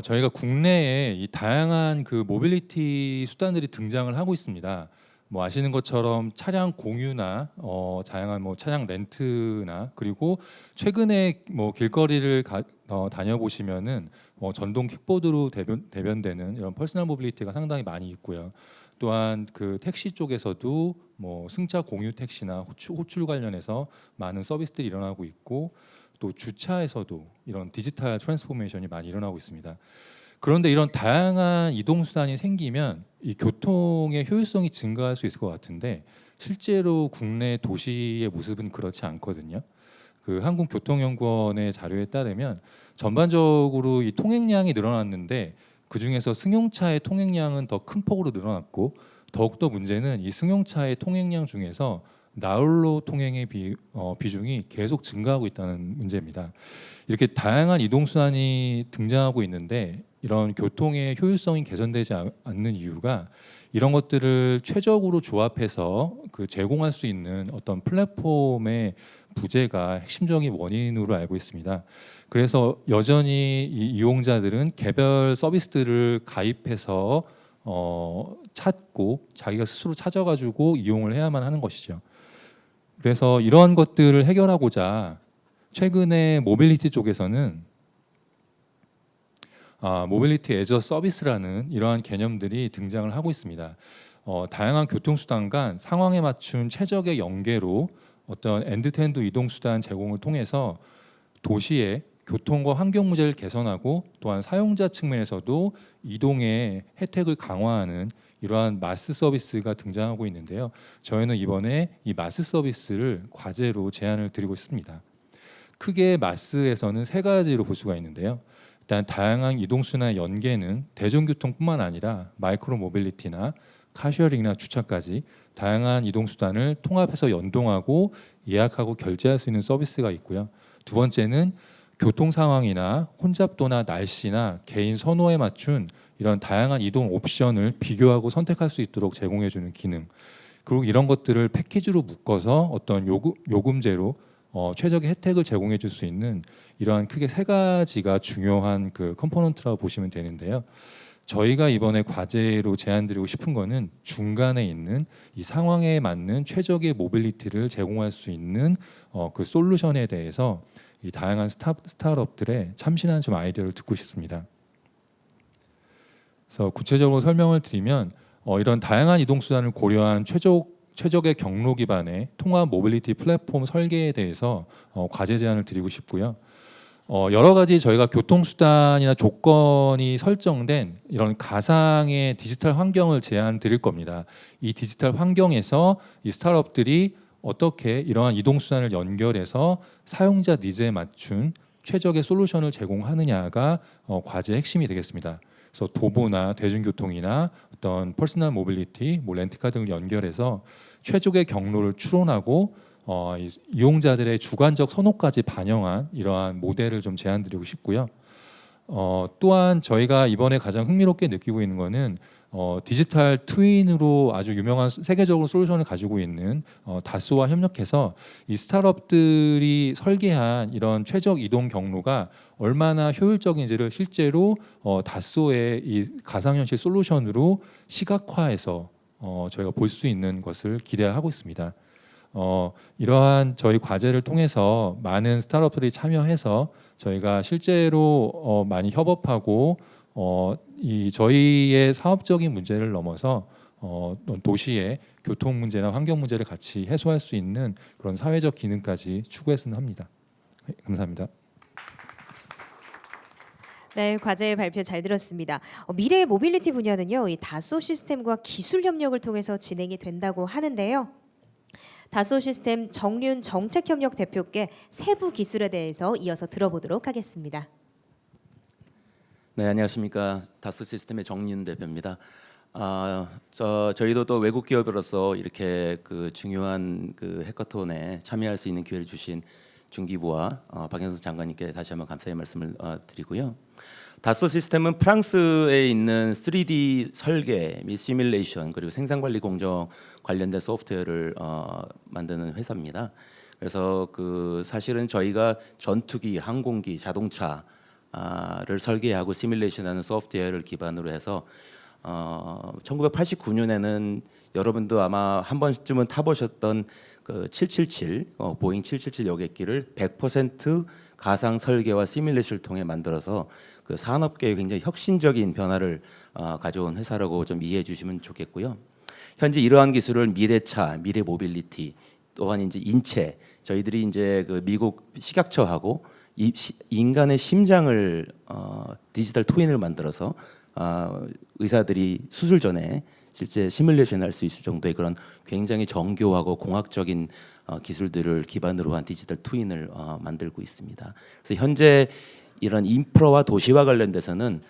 저희가 국내에 이 다양한 그 모빌리티 수단들이 등장을 하고 있습니다. 뭐 아시는 것처럼 차량 공유나 다양한 뭐 차량 렌트나 그리고 최근에 뭐 길거리를 다녀보시면은 전동 킥보드로 대변되는 이런 퍼스널 모빌리티가 상당히 많이 있고요. 또한 그 택시 쪽에서도 뭐 승차 공유 택시나 호출 관련해서 많은 서비스들이 일어나고 있고 또 주차에서도 이런 디지털 트랜스포메이션이 많이 일어나고 있습니다. 그런데 이런 다양한 이동 수단이 생기면 이 교통의 효율성이 증가할 수 있을 것 같은데 실제로 국내 도시의 모습은 그렇지 않거든요. 그 한국교통연구원의 자료에 따르면 전반적으로 이 통행량이 늘어났는데 그 중에서 승용차의 통행량은 더 큰 폭으로 늘어났고 더욱더 문제는 이 승용차의 통행량 중에서 나홀로 통행의 비중이 계속 증가하고 있다는 문제입니다. 이렇게 다양한 이동 수단이 등장하고 있는데 이런 교통의 효율성이 개선되지 않는 이유가 이런 것들을 최적으로 조합해서 그 제공할 수 있는 어떤 플랫폼의 부재가 핵심적인 원인으로 알고 있습니다. 그래서 여전히 이 이용자들은 개별 서비스들을 가입해서 찾고 자기가 스스로 찾아가지고 이용을 해야만 하는 것이죠. 그래서 이러한 것들을 해결하고자 최근에 모빌리티 쪽에서는 모빌리티 애저 서비스라는 이러한 개념들이 등장을 하고 있습니다. 다양한 교통수단 간 상황에 맞춘 최적의 연계로 어떤 엔드투엔드 이동수단 제공을 통해서 도시의 교통과 환경 문제를 개선하고 또한 사용자 측면에서도 이동의 혜택을 강화하는 이러한 마스 서비스가 등장하고 있는데요. 저희는 이번에 이 마스 서비스를 과제로 제안을 드리고 있습니다. 크게 마스에서는 세 가지로 볼 수가 있는데요. 일단 다양한 이동수단의 연계는 대중교통뿐만 아니라 마이크로 모빌리티나 카쉐어링이나 주차까지 다양한 이동수단을 통합해서 연동하고 예약하고 결제할 수 있는 서비스가 있고요. 두 번째는 교통 상황이나 혼잡도나 날씨나 개인 선호에 맞춘 이런 다양한 이동 옵션을 비교하고 선택할 수 있도록 제공해주는 기능. 그리고 이런 것들을 패키지로 묶어서 어떤 요금제로 최적의 혜택을 제공해줄 수 있는 이러한 크게 세 가지가 중요한 그 컴포넌트라고 보시면 되는데요. 저희가 이번에 과제로 제안드리고 싶은 거는 중간에 있는 이 상황에 맞는 최적의 모빌리티를 제공할 수 있는 그 솔루션에 대해서 이 다양한 스타트업들의 참신한 좀 아이디어를 듣고 싶습니다. 그래서 구체적으로 설명을 드리면 이런 다양한 이동 수단을 고려한 최적의 경로 기반의 통합 모빌리티 플랫폼 설계에 대해서 과제 제안을 드리고 싶고요. 여러 가지 저희가 교통수단이나 조건이 설정된 이런 가상의 디지털 환경을 제안 드릴 겁니다. 이 디지털 환경에서 이 스타트업들이 어떻게 이러한 이동수단을 연결해서 사용자 니즈에 맞춘 최적의 솔루션을 제공하느냐가 과제의 핵심이 되겠습니다. 그래서 도보나 대중교통이나 어떤 퍼스널 모빌리티, 뭐 렌트카 등을 연결해서 최적의 경로를 추론하고 이용자들의 주관적 선호까지 반영한 이러한 모델을 좀 제안드리고 싶고요. 또한 저희가 이번에 가장 흥미롭게 느끼고 있는 거는 디지털 트윈으로 아주 유명한 세계적으로 솔루션을 가지고 있는 다소와 협력해서 이 스타트업들이 설계한 이런 최적 이동 경로가 얼마나 효율적인지를 실제로 다소의 이 가상현실 솔루션으로 시각화해서 저희가 볼 수 있는 것을 기대하고 있습니다. 이러한 저희 과제를 통해서 많은 스타트업들이 참여해서 저희가 실제로 많이 협업하고 이 저희의 사업적인 문제를 넘어서 도시의 교통 문제나 환경 문제를 같이 해소할 수 있는 그런 사회적 기능까지 추구했으면 합니다. 네, 감사합니다. 네, 과제 발표 잘 들었습니다. 미래 모빌리티 분야는요, 이 다소 시스템과 기술 협력을 통해서 진행이 된다고 하는데요. 다소 시스템 정륜 정책협력 대표께 세부 기술에 대해서 이어서 들어보도록 하겠습니다. 네, 안녕하십니까. 다소 시스템의 정륜 대표입니다. 저희도 또 외국 기업으로서 이렇게 그 중요한 그 해커톤에 참여할 수 있는 기회를 주신 중기부와 박영선 장관님께 다시 한번 감사의 말씀을 드리고요. 다소 시스템은 프랑스에 있는 3D 설계 및 시뮬레이션 그리고 생산관리 공정 관련된 소프트웨어를 만드는 회사입니다. 그래서 그 사실은 저희가 전투기, 항공기, 자동차를 설계하고 시뮬레이션하는 소프트웨어를 기반으로 해서 1989년에는 여러분도 아마 한 번쯤은 타보셨던 그 777 보잉 777 여객기를 100% 가상 설계와 시뮬레이션을 통해 만들어서 그 산업계에 굉장히 혁신적인 변화를 가져온 회사라고 좀 이해해 주시면 좋겠고요. 현재 이러한 기술을 미래차, 미래 모빌리티 또한 이제 인체 저희들이 이제 그 미국 식약처하고 인간의 심장을 디지털 트윈을 만들어서 의사들이 수술 전에 실제 시뮬레이션 할 수 있을 정도의 그런 굉장히 정교하고 공학적인 기술들을 기반으로 한 디지털 트윈을 만들고 있습니다. 그래서 현재 이런 인프라와 도시와 관련돼서는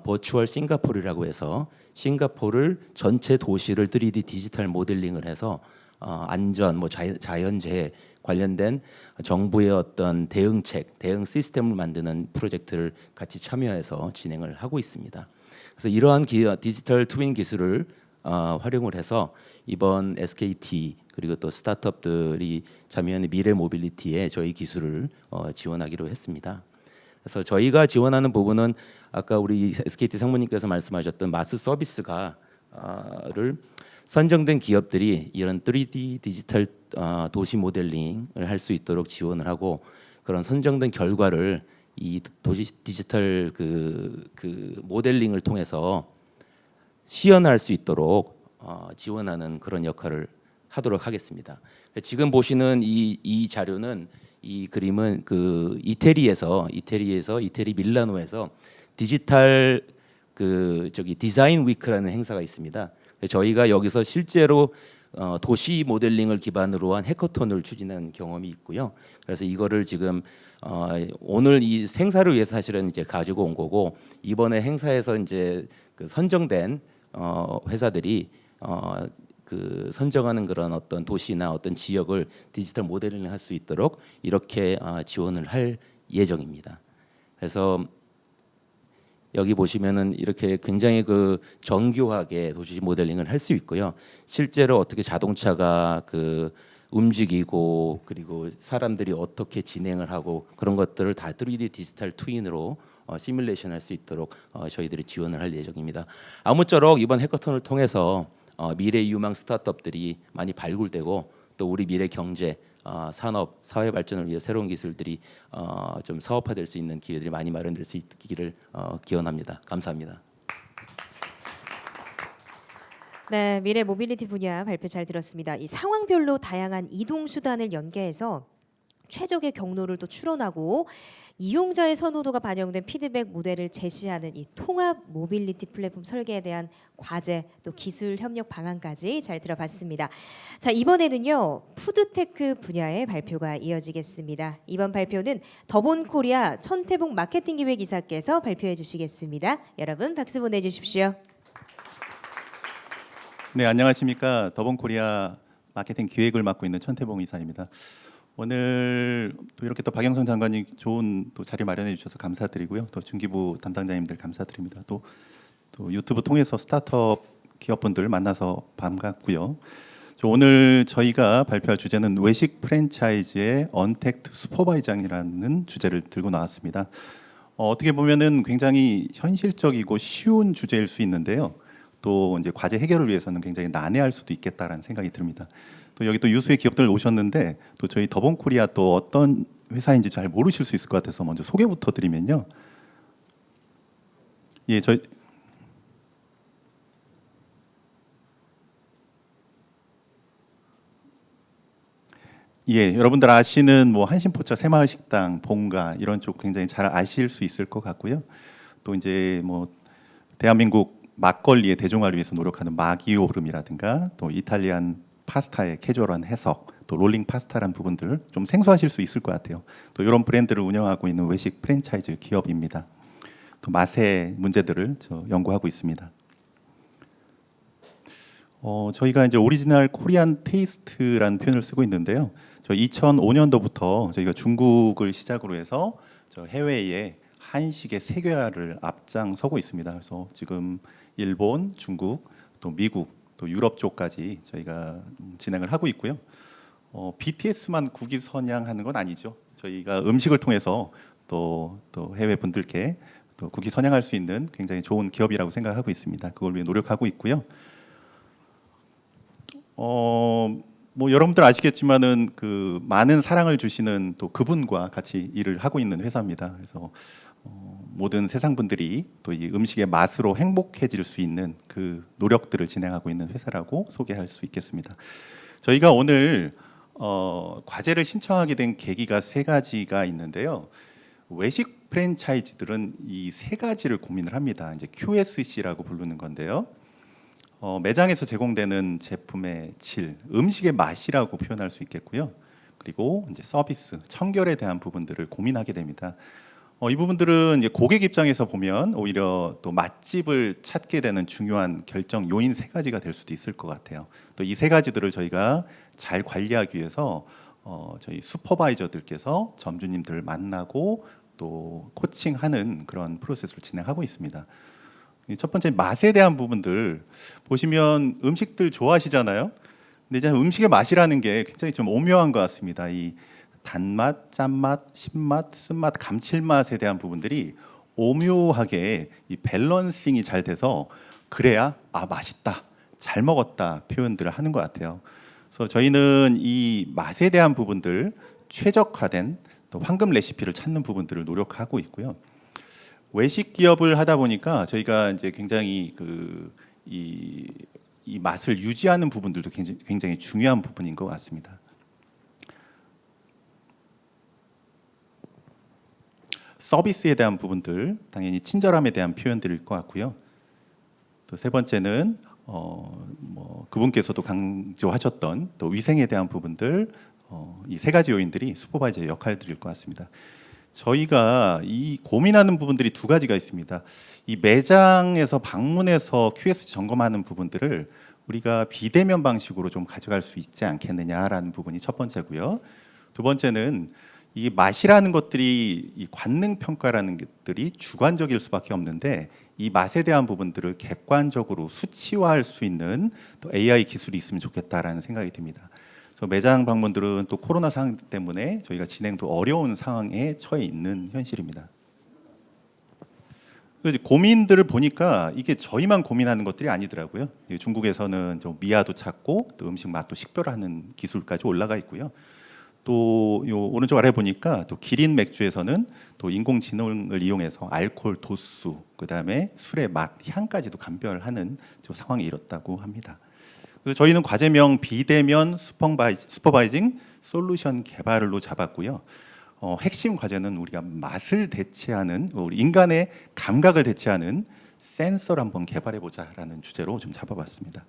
버추얼 싱가포르라고 해서 싱가포르를 전체 도시를 3D 디지털 모델링을 해서 안전, 뭐 자연재해 관련된 정부의 어떤 대응책, 대응 시스템을 만드는 프로젝트를 같이 참여해서 진행을 하고 있습니다. 그래서 이러한 디지털 트윈 기술을 활용을 해서 이번 SKT 그리고 또 스타트업들이 참여하는 미래 모빌리티에 저희 기술을 지원하기로 했습니다. 그래서 저희가 지원하는 부분은 아까 우리 SKT 상무님께서 말씀하셨던 마스 서비스가 를 선정된 기업들이 이런 3D 디지털 도시 모델링을 할 수 있도록 지원을 하고 그런 선정된 결과를 이 도시 디지털 그 모델링을 통해서 시연할 수 있도록 지원하는 그런 역할을 하도록 하겠습니다. 지금 보시는 이 자료는 이 그림은 그 이태리 밀라노에서 디지털 디자인 위크라는 행사가 있습니다. 저희가 여기서 실제로 도시 모델링을 기반으로 한 해커톤을 추진한 경험이 있고요. 그래서 이거를 지금 오늘 이 행사를 위해서 사실은 이제 가지고 온 거고 이번에 행사에서 이제 그 선정된 회사들이 그 선정하는 그런 어떤 도시나 어떤 지역을 디지털 모델링을 할 수 있도록 이렇게 지원을 할 예정입니다. 그래서 여기 보시면은 이렇게 굉장히 그 정교하게 도시 모델링을 할 수 있고요. 실제로 어떻게 자동차가 그 움직이고 그리고 사람들이 어떻게 진행을 하고 그런 것들을 다 3D 디지털 트윈으로 시뮬레이션 할 수 있도록 저희들이 지원을 할 예정입니다. 아무쪼록 이번 해커톤을 통해서 미래 유망 스타트업들이 많이 발굴되고 또 우리 미래 경제, 산업, 사회 발전을 위해 새로운 기술들이 좀 사업화될 수 있는 기회들이 많이 마련될 수 있기를 기원합니다. 감사합니다. 네, 미래 모빌리티 분야 발표 잘 들었습니다. 이 상황별로 다양한 이동 수단을 연계해서 최적의 경로를 또 추론하고 이용자의 선호도가 반영된 피드백 모델을 제시하는 이 통합 모빌리티 플랫폼 설계에 대한 과제 또 기술 협력 방안까지 잘 들어봤습니다. 자, 이번에는요 푸드테크 분야의 발표가 이어지겠습니다. 이번 발표는 더본코리아 천태봉 마케팅 기획이사께서 발표해 주시겠습니다. 여러분 박수 보내주십시오. 네, 안녕하십니까. 더본코리아 마케팅 기획을 맡고 있는 천태봉 이사입니다. 오늘 또 이렇게 또 박영선 장관님 좋은 또 자리 마련해 주셔서 감사드리고요. 또 중기부 담당자님들 감사드립니다. 또 유튜브 통해서 스타트업 기업분들 만나서 반갑고요. 오늘 저희가 발표할 주제는 외식 프랜차이즈의 언택트 슈퍼바이징이라는 주제를 들고 나왔습니다. 어떻게 보면은 굉장히 현실적이고 쉬운 주제일 수 있는데요. 또 이제 과제 해결을 위해서는 굉장히 난해할 수도 있겠다라는 생각이 듭니다. 또 여기 또 유수의 기업들 오셨는데 또 저희 더본코리아 또 어떤 회사인지 잘 모르실 수 있을 것 같아서 먼저 소개부터 드리면요. 예, 저희 예, 여러분들 아시는 뭐 한신포차, 새마을식당, 본가 이런 쪽 굉장히 잘 아실 수 있을 것 같고요. 또 이제 뭐 대한민국 막걸리의 대중화를 위해서 노력하는 마기오름이라든가 또 이탈리안 파스타의 캐주얼한 해석, 또 롤링 파스타란 부분들 좀 생소하실 수 있을 것 같아요. 또 이런 브랜드를 운영하고 있는 외식 프랜차이즈 기업입니다. 또 맛의 문제들을 연구하고 있습니다. 저희가 이제 오리지널 코리안 테이스트라는 표현을 쓰고 있는데요. 저 2005년도부터 저희가 중국을 시작으로 해서 저 해외에 한식의 세계화를 앞장서고 있습니다. 그래서 지금 일본, 중국, 또 미국, 또 유럽 쪽까지 저희가 진행을 하고 있고요. BTS만 국위 선양하는 건 아니죠. 저희가 음식을 통해서 또 해외 분들께 또 국위 선양할 수 있는 굉장히 좋은 기업이라고 생각하고 있습니다. 그걸 위해 노력하고 있고요. 뭐 여러분들 아시겠지만은 그 많은 사랑을 주시는 또 그분과 같이 일을 하고 있는 회사입니다. 그래서 모든 세상 분들이 또 이 음식의 맛으로 행복해질 수 있는 그 노력들을 진행하고 있는 회사라고 소개할 수 있겠습니다. 저희가 오늘 과제를 신청하게 된 계기가 세 가지가 있는데요. 외식 프랜차이즈들은 이 세 가지를 고민을 합니다. 이제 QSC라고 부르는 건데요. 매장에서 제공되는 제품의 질, 음식의 맛이라고 표현할 수 있겠고요. 그리고 이제 서비스, 청결에 대한 부분들을 고민하게 됩니다. 이 부분들은 이제 고객 입장에서 보면 오히려 또 맛집을 찾게 되는 중요한 결정 요인 세 가지가 될 수도 있을 것 같아요. 또 이 세 가지들을 저희가 잘 관리하기 위해서 저희 슈퍼바이저들께서 점주님들을 만나고 또 코칭하는 그런 프로세스를 진행하고 있습니다. 첫 번째 맛에 대한 부분들 보시면 음식들 좋아하시잖아요. 근데 이제 음식의 맛이라는 게 굉장히 좀 오묘한 것 같습니다. 이 단맛, 짠맛, 신맛, 쓴맛, 감칠맛에 대한 부분들이 오묘하게 이 밸런싱이 잘 돼서 그래야 맛있다, 잘 먹었다 표현들을 하는 것 같아요. 그래서 저희는 이 맛에 대한 부분들 최적화된 또 황금 레시피를 찾는 부분들을 노력하고 있고요. 외식 기업을 하다 보니까 저희가 이제 굉장히 이 맛을 유지하는 부분들도 굉장히 중요한 부분인 것 같습니다. 서비스에 대한 부분들, 당연히 친절함에 대한 표현들일 것 같고요. 또 세 번째는 뭐 그분께서도 강조하셨던 또 위생에 대한 부분들, 이 세 가지 요인들이 슈퍼바이저의 역할들일 것 같습니다. 저희가 이 고민하는 부분들이 두 가지가 있습니다. 이 매장에서 방문해서 QS 점검하는 부분들을 우리가 비대면 방식으로 좀 가져갈 수 있지 않겠느냐라는 부분이 첫 번째고요. 두 번째는 이 맛이라는 것들이 이 관능 평가라는 것들이 주관적일 수밖에 없는데 이 맛에 대한 부분들을 객관적으로 수치화할 수 있는 또 AI 기술이 있으면 좋겠다라는 생각이 듭니다. 그래서 매장 방문들은 또 코로나 상황 때문에 저희가 진행도 어려운 상황에 처해 있는 현실입니다. 그래서 고민들을 보니까 이게 저희만 고민하는 것들이 아니더라고요. 중국에서는 좀 미아도 찾고 또 음식 맛도 식별하는 기술까지 올라가 있고요. 또 요 오른쪽 아래 보니까 또 기린 맥주에서는 또 인공지능을 이용해서 알코올 도수, 그다음에 술의 맛, 향까지도 감별하는 상황이 이렇다고 합니다. 그래서 저희는 과제명 비대면 슈퍼바이징 솔루션 개발로 잡았고요. 핵심 과제는 우리가 맛을 대체하는, 우리 인간의 감각을 대체하는 센서를 한번 개발해 보자라는 주제로 좀 잡아봤습니다.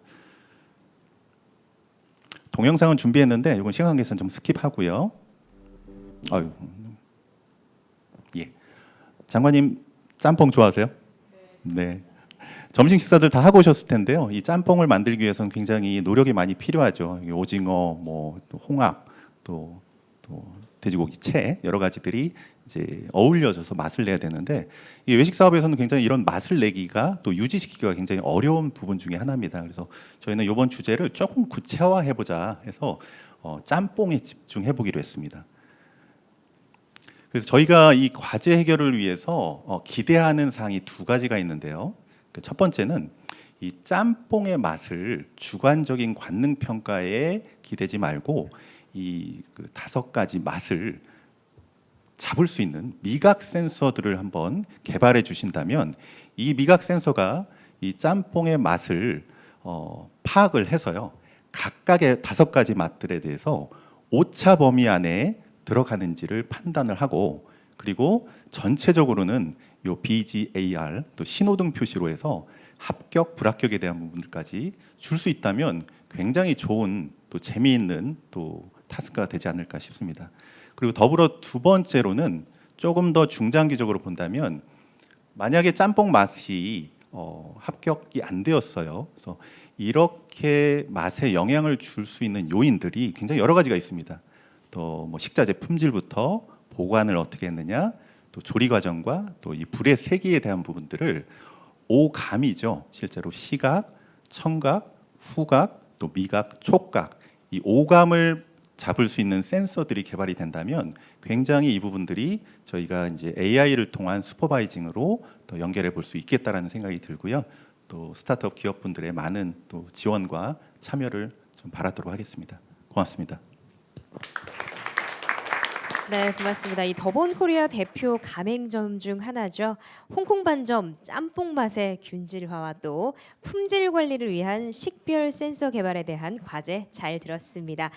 동영상은 준비했는데 이건 시간 관계상 좀 스킵하고요. 예, 장관님 짬뽕 좋아하세요? 네. 점심 식사들 다 하고 오셨을 텐데요. 이 짬뽕을 만들기 위해서는 굉장히 노력이 많이 필요하죠. 이 오징어, 또 홍합, 또 돼지고기 채 여러 가지들이 이제 어울려져서 맛을 내야 되는데 이 외식 사업에서는 굉장히 이런 맛을 내기가 또 유지시키기가 굉장히 어려운 부분 중에 하나입니다. 그래서 저희는 이번 주제를 조금 구체화해 보자 해서 짬뽕에 집중해 보기로 했습니다. 그래서 저희가 이 과제 해결을 위해서 기대하는 사항이 두 가지가 있는데요. 첫 번째는 이 짬뽕의 맛을 주관적인 관능 평가에 기대지 말고 이 그 5가지 맛을 잡을 수 있는 미각 센서들을 한번 개발해 주신다면 이 미각 센서가 이 짬뽕의 맛을 파악을 해서요. 각각의 5가지 맛들에 대해서 오차 범위 안에 들어가는지를 판단을 하고 그리고 전체적으로는 요 BGAR 또 신호등 표시로 해서 합격, 불합격에 대한 부분들까지 줄 수 있다면 굉장히 좋은 또 재미있는 또 타스크가 되지 않을까 싶습니다. 그리고 더불어 두 번째로는 조금 더 중장기적으로 본다면 만약에 짬뽕 맛이 합격이 안 되었어요. 그래서 이렇게 맛에 영향을 줄 수 있는 요인들이 굉장히 여러 가지가 있습니다. 또 뭐 식자재 품질부터 보관을 어떻게 했느냐, 또 조리 과정과 또 이 불의 세기에 대한 부분들을 오감이죠. 실제로 시각, 청각, 후각, 또 미각, 촉각 이 오감을 잡을 수 있는 센서들이 개발이 된다면 굉장히 이 부분들이 저희가 이제 AI를 통한 슈퍼바이징으로 더 연결해 볼 수 있겠다라는 생각이 들고요. 또 스타트업 기업분들의 많은 또 지원과 참여를 좀 바라도록 하겠습니다. 고맙습니다. 네, 고맙습니다. 이 더본 코리아 대표 가맹점 중 하나죠. 홍콩 반점 짬뽕 맛의 균질화와 또 품질 관리를 위한 식별 센서 개발에 대한 과제 잘 들었습니다.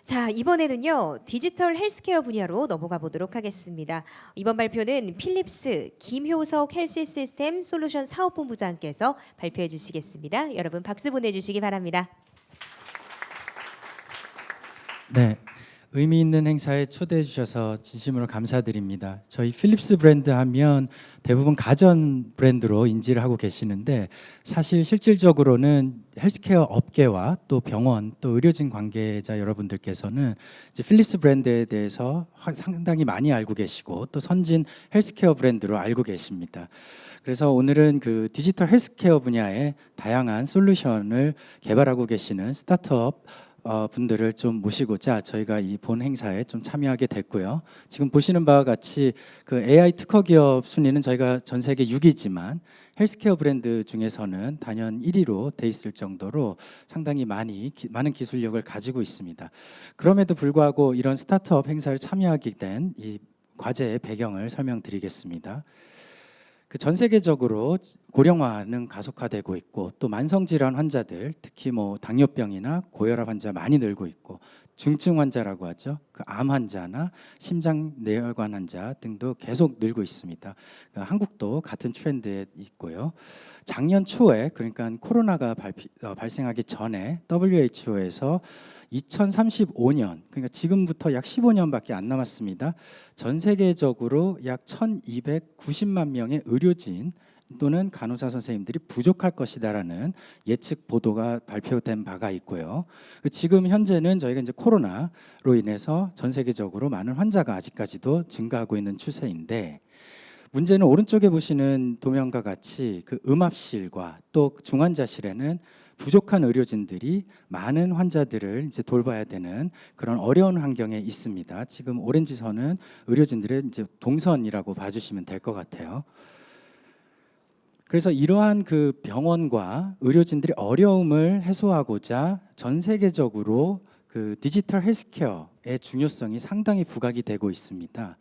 자, 이번에는요. 디지털 헬스케어 분야로 넘어가 보도록 하겠습니다. 이번 발표는 필립스 김효석 헬스 시스템 솔루션 사업본부장께서 발표해 주시겠습니다. 여러분 박수 보내주시기 바랍니다. 네, 의미 있는 행사에 초대해 주셔서 진심으로 감사드립니다. 저희 필립스 브랜드 하면 대부분 가전 브랜드로 인지를 하고 계시는데 사실 실질적으로는 헬스케어 업계와 또 병원 또 의료진 관계자 여러분들께서는 이제 필립스 브랜드에 대해서 상당히 많이 알고 계시고 또 선진 헬스케어 브랜드로 알고 계십니다. 그래서 오늘은 그 디지털 헬스케어 분야의 다양한 솔루션을 개발하고 계시는 스타트업 분들을 좀 모시고자 저희가 이 본 행사에 좀 참여하게 됐고요. 지금 보시는 바와 같이 그 AI 특허 기업 순위는 저희가 전 세계 6위지만 헬스케어 브랜드 중에서는 단연 1위로 돼 있을 정도로 상당히 많은 기술력을 가지고 있습니다. 그럼에도 불구하고 이런 스타트업 행사를 참여하게 된 이 과제의 배경을 설명드리겠습니다. 그 전 세계적으로 고령화는 가속화되고 있고 또 만성 질환 환자들 특히 뭐 당뇨병이나 고혈압 환자 많이 늘고 있고 중증 환자라고 하죠. 그 암 환자나 심장 내혈관 환자 등도 계속 늘고 있습니다. 한국도 같은 트렌드에 있고요. 작년 초에 그러니까 코로나가 발생하기 전에 WHO에서 2035년 그러니까 지금부터 약 15년밖에 안 남았습니다. 전 세계적으로 약 1290만 명의 의료진 또는 간호사 선생님들이 부족할 것이다라는 예측 보도가 발표된 바가 있고요. 지금 현재는 저희가 이제 코로나로 인해서 전 세계적으로 많은 환자가 아직까지도 증가하고 있는 추세인데 문제는 오른쪽에 보시는 도면과 같이 그 음압실과 또 중환자실에는 부족한 의료진들이 많은 환자들을 이제 돌봐야 되는 그런 어려운 환경에 있습니다. 지금 오렌지 선은 의료진들의 이제 동선이라고 봐주시면 될 것 같아요. 그래서 이러한 그 병원과 의료진들의 어려움을 해소하고자 전 세계적으로 그 디지털 헬스케어의 중요성이 상당히 부각이 되고 있습니다.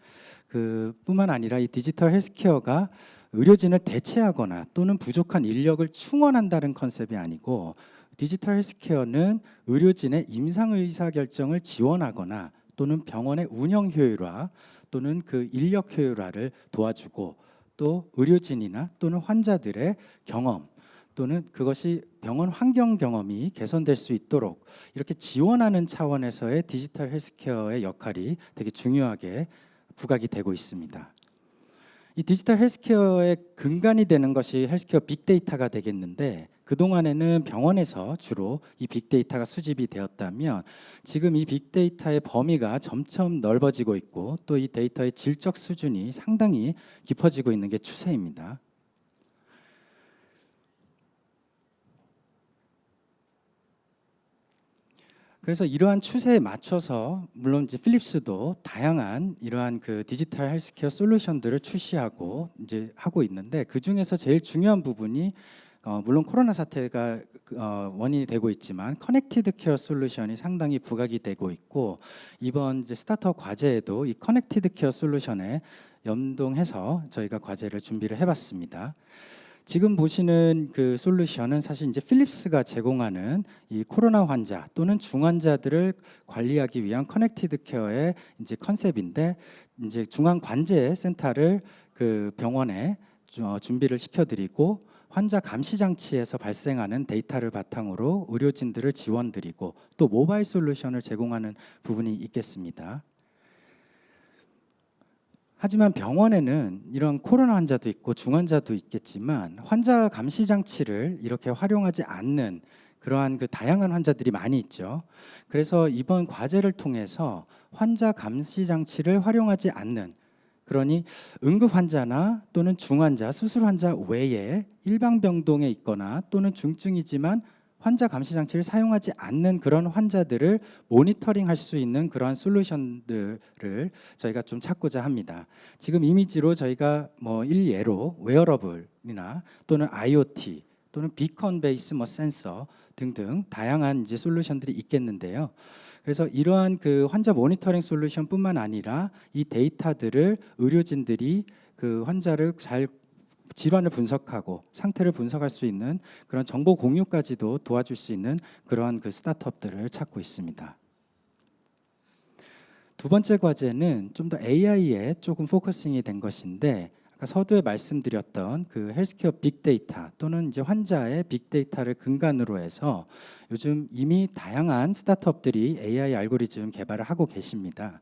뿐만 아니라 이 디지털 헬스케어가 의료진을 대체하거나 또는 부족한 인력을 충원한다는 컨셉이 아니고 디지털 헬스케어는 의료진의 임상 의사결정을 지원하거나 또는 병원의 운영 효율화 또는 그 인력 효율화를 도와주고 또 의료진이나 또는 환자들의 경험 또는 그것이 병원 환경 경험이 개선될 수 있도록 이렇게 지원하는 차원에서의 디지털 헬스케어의 역할이 되게 중요하게 부각이 되고 있습니다. 이 디지털 헬스케어의 근간이 되는 것이 헬스케어 빅데이터가 되겠는데, 그동안에는 병원에서 주로 이 빅데이터가 수집이 되었다면 지금 이 빅데이터의 범위가 점점 넓어지고 있고 또 이 데이터의 질적 수준이 상당히 깊어지고 있는 게 추세입니다. 그래서 이러한 추세에 맞춰서 물론 이제 필립스도 다양한 이러한 그 디지털 헬스케어 솔루션들을 출시하고 이제 하고 있는데, 그 중에서 제일 중요한 부분이 물론 코로나 사태가 원인이 되고 있지만 커넥티드 케어 솔루션이 상당히 부각이 되고 있고, 이번 이제 스타트업 과제에도 이 커넥티드 케어 솔루션에 연동해서 저희가 과제를 준비를 해봤습니다. 지금 보시는 그 솔루션은 사실 이제 필립스가 제공하는 이 코로나 환자 또는 중환자들을 관리하기 위한 커넥티드 케어의 이제 컨셉인데, 이제 중앙 관제 센터를 그 병원에 준비를 시켜드리고 환자 감시 장치에서 발생하는 데이터를 바탕으로 의료진들을 지원드리고 또 모바일 솔루션을 제공하는 부분이 있겠습니다. 하지만 병원에는 이런 코로나 환자도 있고 중환자도 있겠지만 환자 감시 장치를 이렇게 활용하지 않는 그러한 그 다양한 환자들이 많이 있죠. 그래서 이번 과제를 통해서 환자 감시 장치를 활용하지 않는, 그러니 응급 환자나 또는 중환자, 수술 환자 외에 일반병동에 있거나 또는 중증이지만 환자 감시 장치를 사용하지 않는 그런 환자들을 모니터링할 수 있는 그러한 솔루션들을 저희가 좀 찾고자 합니다. 지금 이미지로 저희가 뭐 일예로 웨어러블이나 또는 IoT 또는 비컨 베이스 뭐 센서 등등 다양한 이제 솔루션들이 있겠는데요. 그래서 이러한 그 환자 모니터링 솔루션뿐만 아니라 이 데이터들을 의료진들이 그 환자를 잘 질환을 분석하고 상태를 분석할 수 있는 그런 정보 공유까지도 도와줄 수 있는 그러한 그 스타트업들을 찾고 있습니다. 두 번째 과제는 좀 더 AI에 조금 포커싱이 된 것인데, 아까 서두에 말씀드렸던 그 헬스케어 빅데이터 또는 이제 환자의 빅데이터를 근간으로 해서 요즘 이미 다양한 스타트업들이 AI 알고리즘 개발을 하고 계십니다.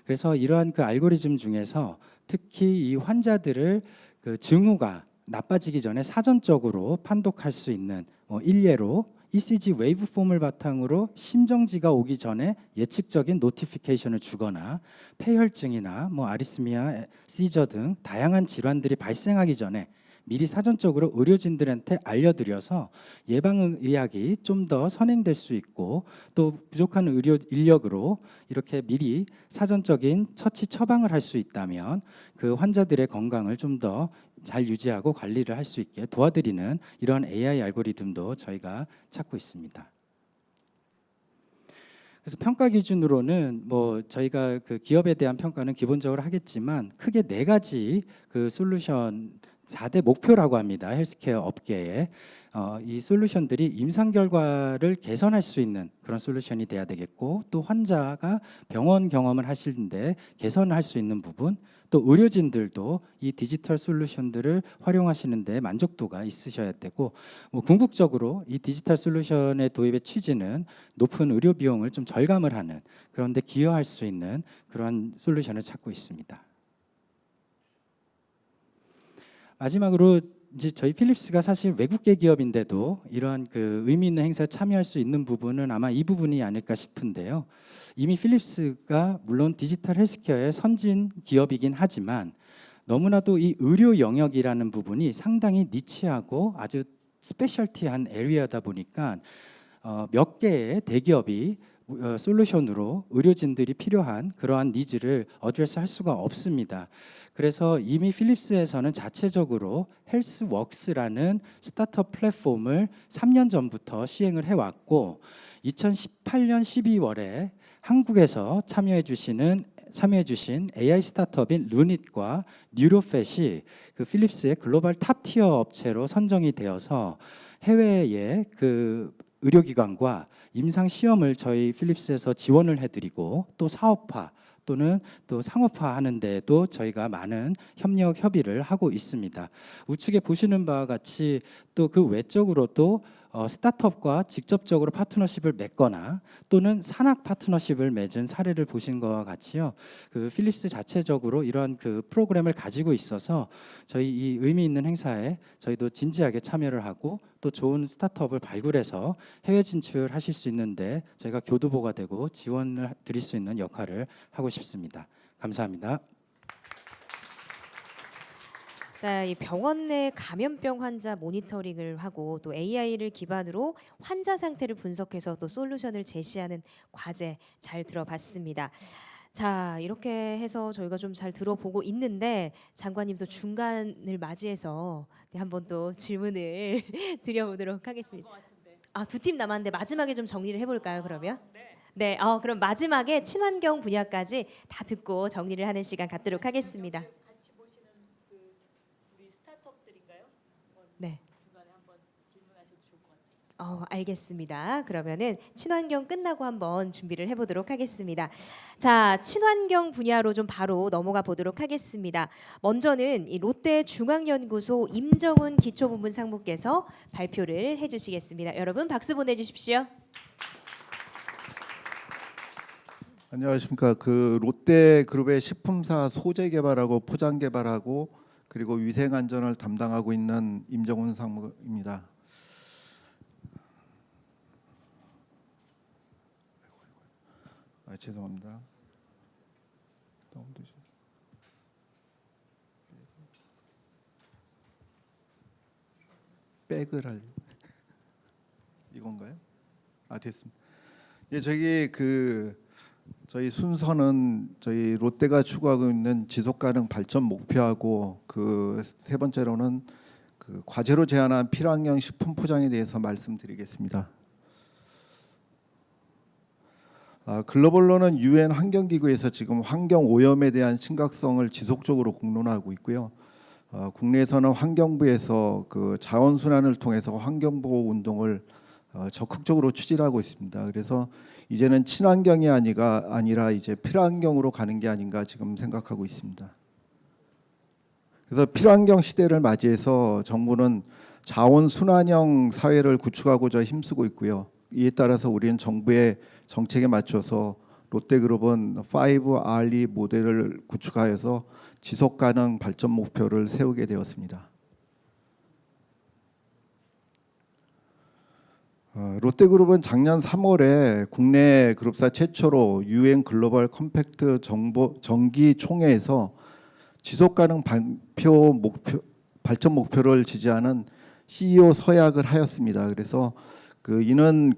그래서 이러한 그 알고리즘 중에서 특히 이 환자들을 그 징후가 나빠지기 전에 사전적으로 판독할 수 있는 일례로 ECG 웨이브폼을 바탕으로 심정지가 오기 전에 예측적인 노티피케이션을 주거나 폐혈증이나 아리스미아, 시저 등 다양한 질환들이 발생하기 전에 미리 사전적으로 의료진들한테 알려드려서 예방의학이 좀 더 선행될 수 있고 또 부족한 의료 인력으로 이렇게 미리 사전적인 처치 처방을 할 수 있다면 그 환자들의 건강을 좀 더 잘 유지하고 관리를 할 수 있게 도와드리는 이런 AI 알고리즘도 저희가 찾고 있습니다. 그래서 평가 기준으로는 저희가 그 기업에 대한 평가는 기본적으로 하겠지만 크게 4가지 그 솔루션 4대 목표라고 합니다. 헬스케어 업계에 이 솔루션들이 임상 결과를 개선할 수 있는 그런 솔루션이 돼야 되겠고, 또 환자가 병원 경험을 하시는데 개선할 수 있는 부분, 또 의료진들도 이 디지털 솔루션들을 활용하시는데 만족도가 있으셔야 되고, 궁극적으로 이 디지털 솔루션의 도입의 취지는 높은 의료 비용을 좀 절감을 하는, 그런데 기여할 수 있는 그런 솔루션을 찾고 있습니다. 마지막으로 이제 저희 필립스가 사실 외국계 기업인데도 이러한 그 의미 있는 행사에 참여할 수 있는 부분은 아마 이 부분이 아닐까 싶은데요. 이미 필립스가 물론 디지털 헬스케어의 선진 기업이긴 하지만 너무나도 이 의료 영역이라는 부분이 상당히 니치하고 아주 스페셜티한 에리어다 보니까 몇 개의 대기업이 솔루션으로 의료진들이 필요한 그러한 니즈를 어드레스할 수가 없습니다. 그래서 이미 필립스에서는 자체적으로 헬스웍스라는 스타트업 플랫폼을 3년 전부터 시행을 해왔고 2018년 12월에 한국에서 참여해 주신 AI 스타트업인 루닛과 뉴로팻이 그 필립스의 글로벌 탑티어 업체로 선정이 되어서 해외의 그 의료기관과 임상 시험을 저희 필립스에서 지원을 해드리고 또 사업화 또는 또 상업화하는 데에도 저희가 많은 협력을 하고 있습니다. 우측에 보시는 바와 같이 또 그 외적으로도 스타트업과 직접적으로 파트너십을 맺거나 또는 산학 파트너십을 맺은 사례를 보신 것과 같이요. 그 필립스 자체적으로 이러한 그 프로그램을 가지고 있어서 저희 이 의미 있는 행사에 저희도 진지하게 참여를 하고 또 좋은 스타트업을 발굴해서 해외 진출하실 수 있는데 저희가 교두보가 되고 지원을 드릴 수 있는 역할을 하고 싶습니다. 감사합니다. 네, 이 병원 내 감염병 환자 모니터링을 하고 또 AI를 기반으로 환자 상태를 분석해서 또 솔루션을 제시하는 과제 잘 들어봤습니다. 자, 이렇게 해서 저희가 좀 잘 들어보고 있는데 장관님도 중간을 맞이해서 한번 또 질문을 드려보도록 하겠습니다. 두 팀 남았는데 마지막에 좀 정리를 해볼까요, 그러면? 네, 그럼 마지막에 친환경 분야까지 다 듣고 정리를 하는 시간 갖도록 하겠습니다. 네. 알겠습니다. 그러면은 친환경 끝나고 한번 준비를 해보도록 하겠습니다. 자, 친환경 분야로 좀 바로 넘어가 보도록 하겠습니다. 먼저는 이 롯데 중앙연구소 임정훈 기초부문 상무께서 발표를 해주시겠습니다. 여러분 박수 보내주십시오. 안녕하십니까. 그 롯데그룹의 식품사 소재 개발하고 포장 개발하고 그리고 위생 안전을 담당하고 있는 임정훈 상무입니다. 죄송합니다. 백을 할 이건가요? 됐습니다. 예, 저희 순서는 저희 롯데가 추구하고 있는 지속 가능 발전 목표하고 그 세 번째로는 그 과제로 제안한 필요환경 식품 포장에 대해서 말씀드리겠습니다. 글로벌로는 UN 환경기구에서 지금 환경 오염에 대한 심각성을 지속적으로 공론화하고 있고요. 국내에서는 환경부에서 그 자원순환을 통해서 환경보호 운동을 적극적으로 추진하고 있습니다. 그래서 이제는 친환경이 아니라 이제 필환경으로 가는 게 아닌가 지금 생각하고 있습니다. 그래서 필환경 시대를 맞이해서 정부는 자원순환형 사회를 구축하고자 힘쓰고 있고요. 이에 따라서 우리는 정부의 정책에 맞춰서 롯데그룹은 5R 모델을 구축하여서 지속가능 발전 목표를 세우게 되었습니다. 롯데그룹은 작년 3월에 국내 그룹사 최초로 UN 글로벌 컴팩트 정기 총회에서 지속가능 발전 목표를 지지하는 CEO 서약을 하였습니다. 그래서 이는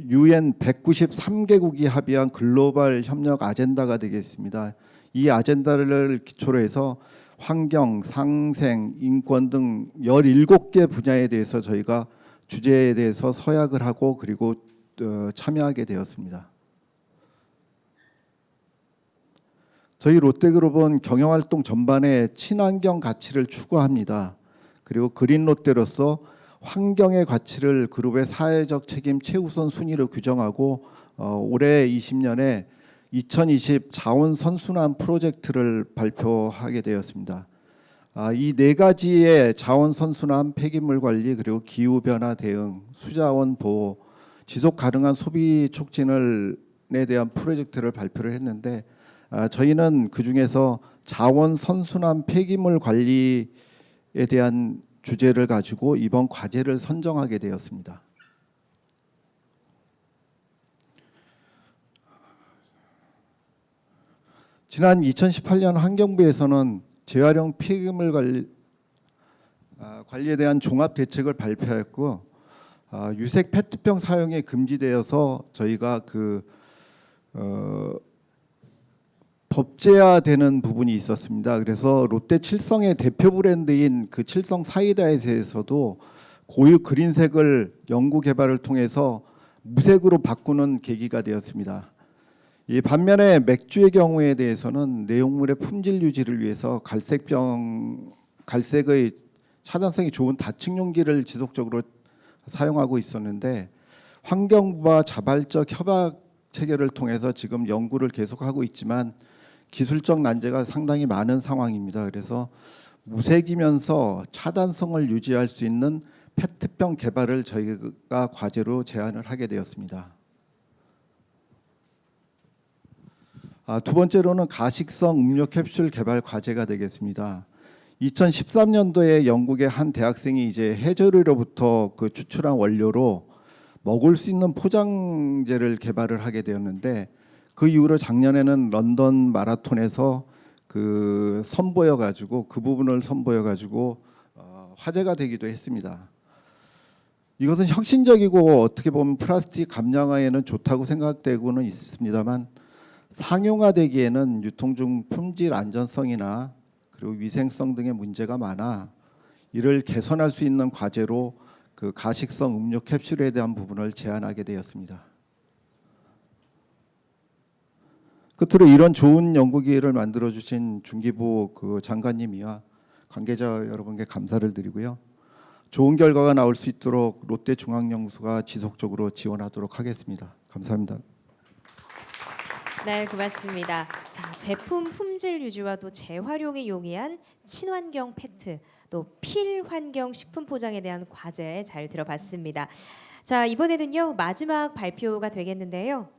UN 193개국이 합의한 글로벌 협력 아젠다가 되겠습니다. 이 아젠다를 기초로 해서 환경, 상생, 인권 등 17개 분야에 대해서 저희가 주제에 대해서 서약을 하고 그리고 참여하게 되었습니다. 저희 롯데그룹은 경영활동 전반에 친환경 가치를 추구합니다. 그리고 그린 롯데로서 환경의 가치를 그룹의 사회적 책임 최우선 순위로 규정하고 올해 20년에 2020 자원 선순환 프로젝트를 발표하게 되었습니다. 이 네 가지의 자원 선순환, 폐기물 관리, 그리고 기후 변화 대응, 수자원 보호, 지속 가능한 소비 촉진에 대한 프로젝트를 발표를 했는데 저희는 그 중에서 자원 선순환, 폐기물 관리에 대한 주제를 가지고 이번 과제를 선정하게 되었습니다. 지난 2018년 환경부에서는 재활용 폐기물 관리에 대한 종합 대책을 발표했고 유색 페트병 사용이 금지되어서 저희가 법제화되는 부분이 있었습니다. 그래서 롯데 칠성의 대표 브랜드인 그 칠성 사이다에 대해서도 고유 그린색을 연구 개발을 통해서 무색으로 바꾸는 계기가 되었습니다. 이 반면에 맥주의 경우에 대해서는 내용물의 품질 유지를 위해서 갈색의 차단성이 좋은 다층 용기를 지속적으로 사용하고 있었는데 환경부와 자발적 협약 체계를 통해서 지금 연구를 계속하고 있지만 기술적 난제가 상당히 많은 상황입니다. 그래서 무색이면서 차단성을 유지할 수 있는 페트병 개발을 저희가 과제로 제안을 하게 되었습니다. 두 번째로는 가식성 음료 캡슐 개발 과제가 되겠습니다. 2013년도에 영국의 한 대학생이 이제 해조류로부터 그 추출한 원료로 먹을 수 있는 포장재를 개발을 하게 되었는데, 그 이후로 작년에는 런던 마라톤에서 그 부분을 선보여 가지고 화제가 되기도 했습니다. 이것은 혁신적이고 어떻게 보면 플라스틱 감량화에는 좋다고 생각되고는 있습니다만, 상용화되기에는 유통 중 품질 안전성이나 그리고 위생성 등의 문제가 많아 이를 개선할 수 있는 과제로 그 가식성 음료 캡슐에 대한 부분을 제안하게 되었습니다. 끝으로 이런 좋은 연구기회를 만들어 주신 중기부 그 장관님이와 관계자 여러분께 감사를 드리고요. 좋은 결과가 나올 수 있도록 롯데중앙연구소가 지속적으로 지원하도록 하겠습니다. 감사합니다. 네, 고맙습니다. 자, 제품 품질 유지와 또 재활용이 용이한 친환경 페트, 또 필환경 식품 포장에 대한 과제 잘 들어봤습니다. 자, 이번에는요 마지막 발표가 되겠는데요.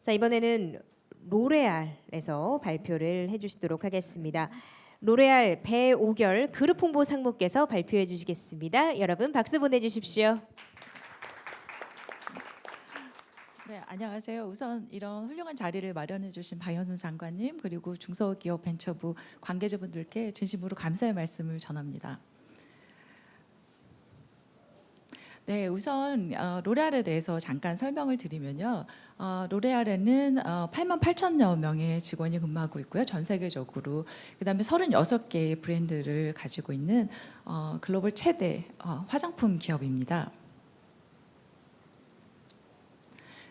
자, 이번에는 로레알에서 발표를 해주시도록 하겠습니다. 로레알 배오결 그룹 홍보 상무께서 발표해 주시겠습니다. 여러분 박수 보내주십시오. 네, 안녕하세요. 우선 이런 훌륭한 자리를 마련해 주신 박영선 장관님, 그리고 중소기업벤처부 관계자분들께 진심으로 감사의 말씀을 전합니다. 네, 우선 로레알에 대해서 잠깐 설명을 드리면요. 로레알에는 88,000여 명의 직원이 근무하고 있고요. 전 세계적으로. 그다음에 36개의 브랜드를 가지고 있는 글로벌 최대 화장품 기업입니다.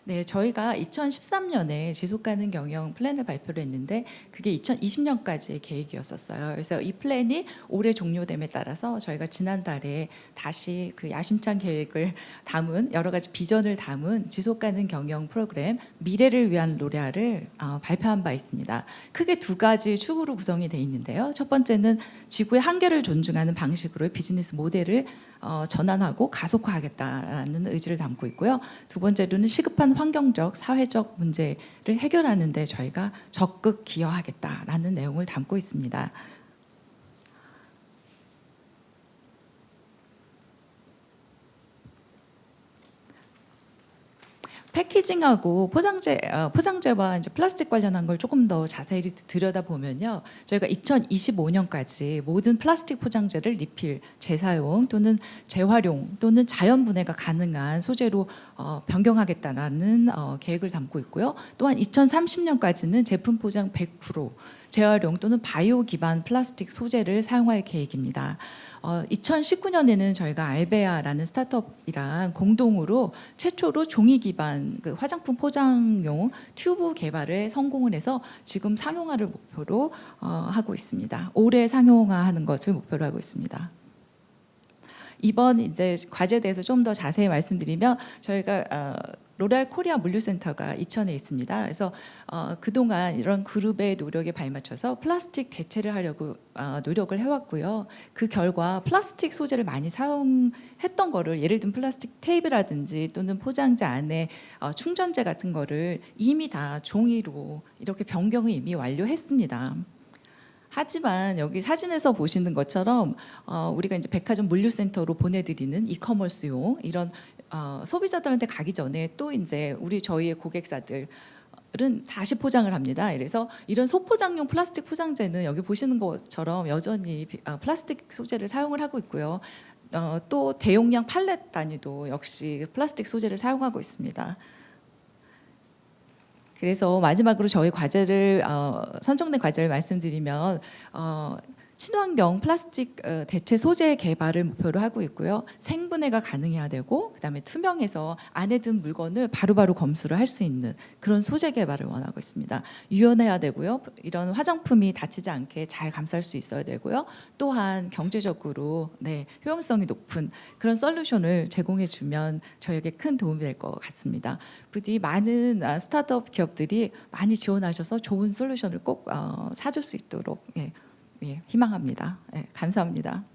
네, 저희가 2013년에 지속가능 경영 플랜을 발표를 했는데 그게 2020년까지의 계획이었었어요. 그래서 이 플랜이 올해 종료됨에 따라서 저희가 지난달에 다시 그 야심찬 계획을 담은 여러 가지 비전을 담은 지속가능 경영 프로그램 미래를 위한 로레알을 발표한 바 있습니다. 크게 두 가지 축으로 구성이 되어 있는데요. 첫 번째는 지구의 한계를 존중하는 방식으로 비즈니스 모델을 전환하고 가속화하겠다라는 의지를 담고 있고요. 두 번째로는 시급한 환경적, 사회적 문제를 해결하는 데 저희가 적극 기여하겠다라는 내용을 담고 있습니다. 패키징하고 포장재와 이제 플라스틱 관련한 걸 조금 더 자세히 들여다보면요, 저희가 2025년까지 모든 플라스틱 포장재를 리필, 재사용 또는 재활용 또는 자연 분해가 가능한 소재로 변경하겠다라는 계획을 담고 있고요. 또한 2030년까지는 제품 포장 100% 재활용 또는 바이오 기반 플라스틱 소재를 사용할 계획입니다. 2019년에는 저희가 알베아라는 스타트업이랑 공동으로 최초로 종이 기반 그 화장품 포장용 튜브 개발에 성공을 해서 지금 상용화를 목표로 하고 있습니다. 올해 상용화하는 것을 목표로 하고 있습니다. 이번 이제 과제에 대해서 좀 더 자세히 말씀드리면 저희가 로레알 코리아 물류센터가 이천에 있습니다. 그래서 그동안 이런 그룹의 노력에 발맞춰서 플라스틱 대체를 하려고 노력을 해왔고요. 그 결과 플라스틱 소재를 많이 사용했던 거를, 예를 들면 플라스틱 테이프라든지 또는 포장재 안에 충전재 같은 거를 이미 다 종이로 이렇게 변경을 이미 완료했습니다. 하지만 여기 사진에서 보시는 것처럼 우리가 이제 백화점 물류센터로 보내드리는 이커머스용 이런 소비자들한테 가기 전에 또 이제 저희의 고객사들은 다시 포장을 합니다. 그래서 이런 소포장용 플라스틱 포장재는 여기 보시는 것처럼 여전히 플라스틱 소재를 사용을 하고 있고요. 또 대용량 팔렛 단위도 역시 플라스틱 소재를 사용하고 있습니다. 그래서 마지막으로 저희 과제를 선정된 과제를 말씀드리면 친환경 플라스틱 대체 소재 개발을 목표로 하고 있고요. 생분해가 가능해야 되고 그다음에 투명해서 안에 든 물건을 바로바로 검수를 할 수 있는 그런 소재 개발을 원하고 있습니다. 유연해야 되고요. 이런 화장품이 다치지 않게 잘 감쌀 수 있어야 되고요. 또한 경제적으로 효용성이 높은 그런 솔루션을 제공해 주면 저에게 큰 도움이 될 것 같습니다. 부디 많은 스타트업 기업들이 많이 지원하셔서 좋은 솔루션을 꼭 찾을 수 있도록 희망합니다. 감사합니다.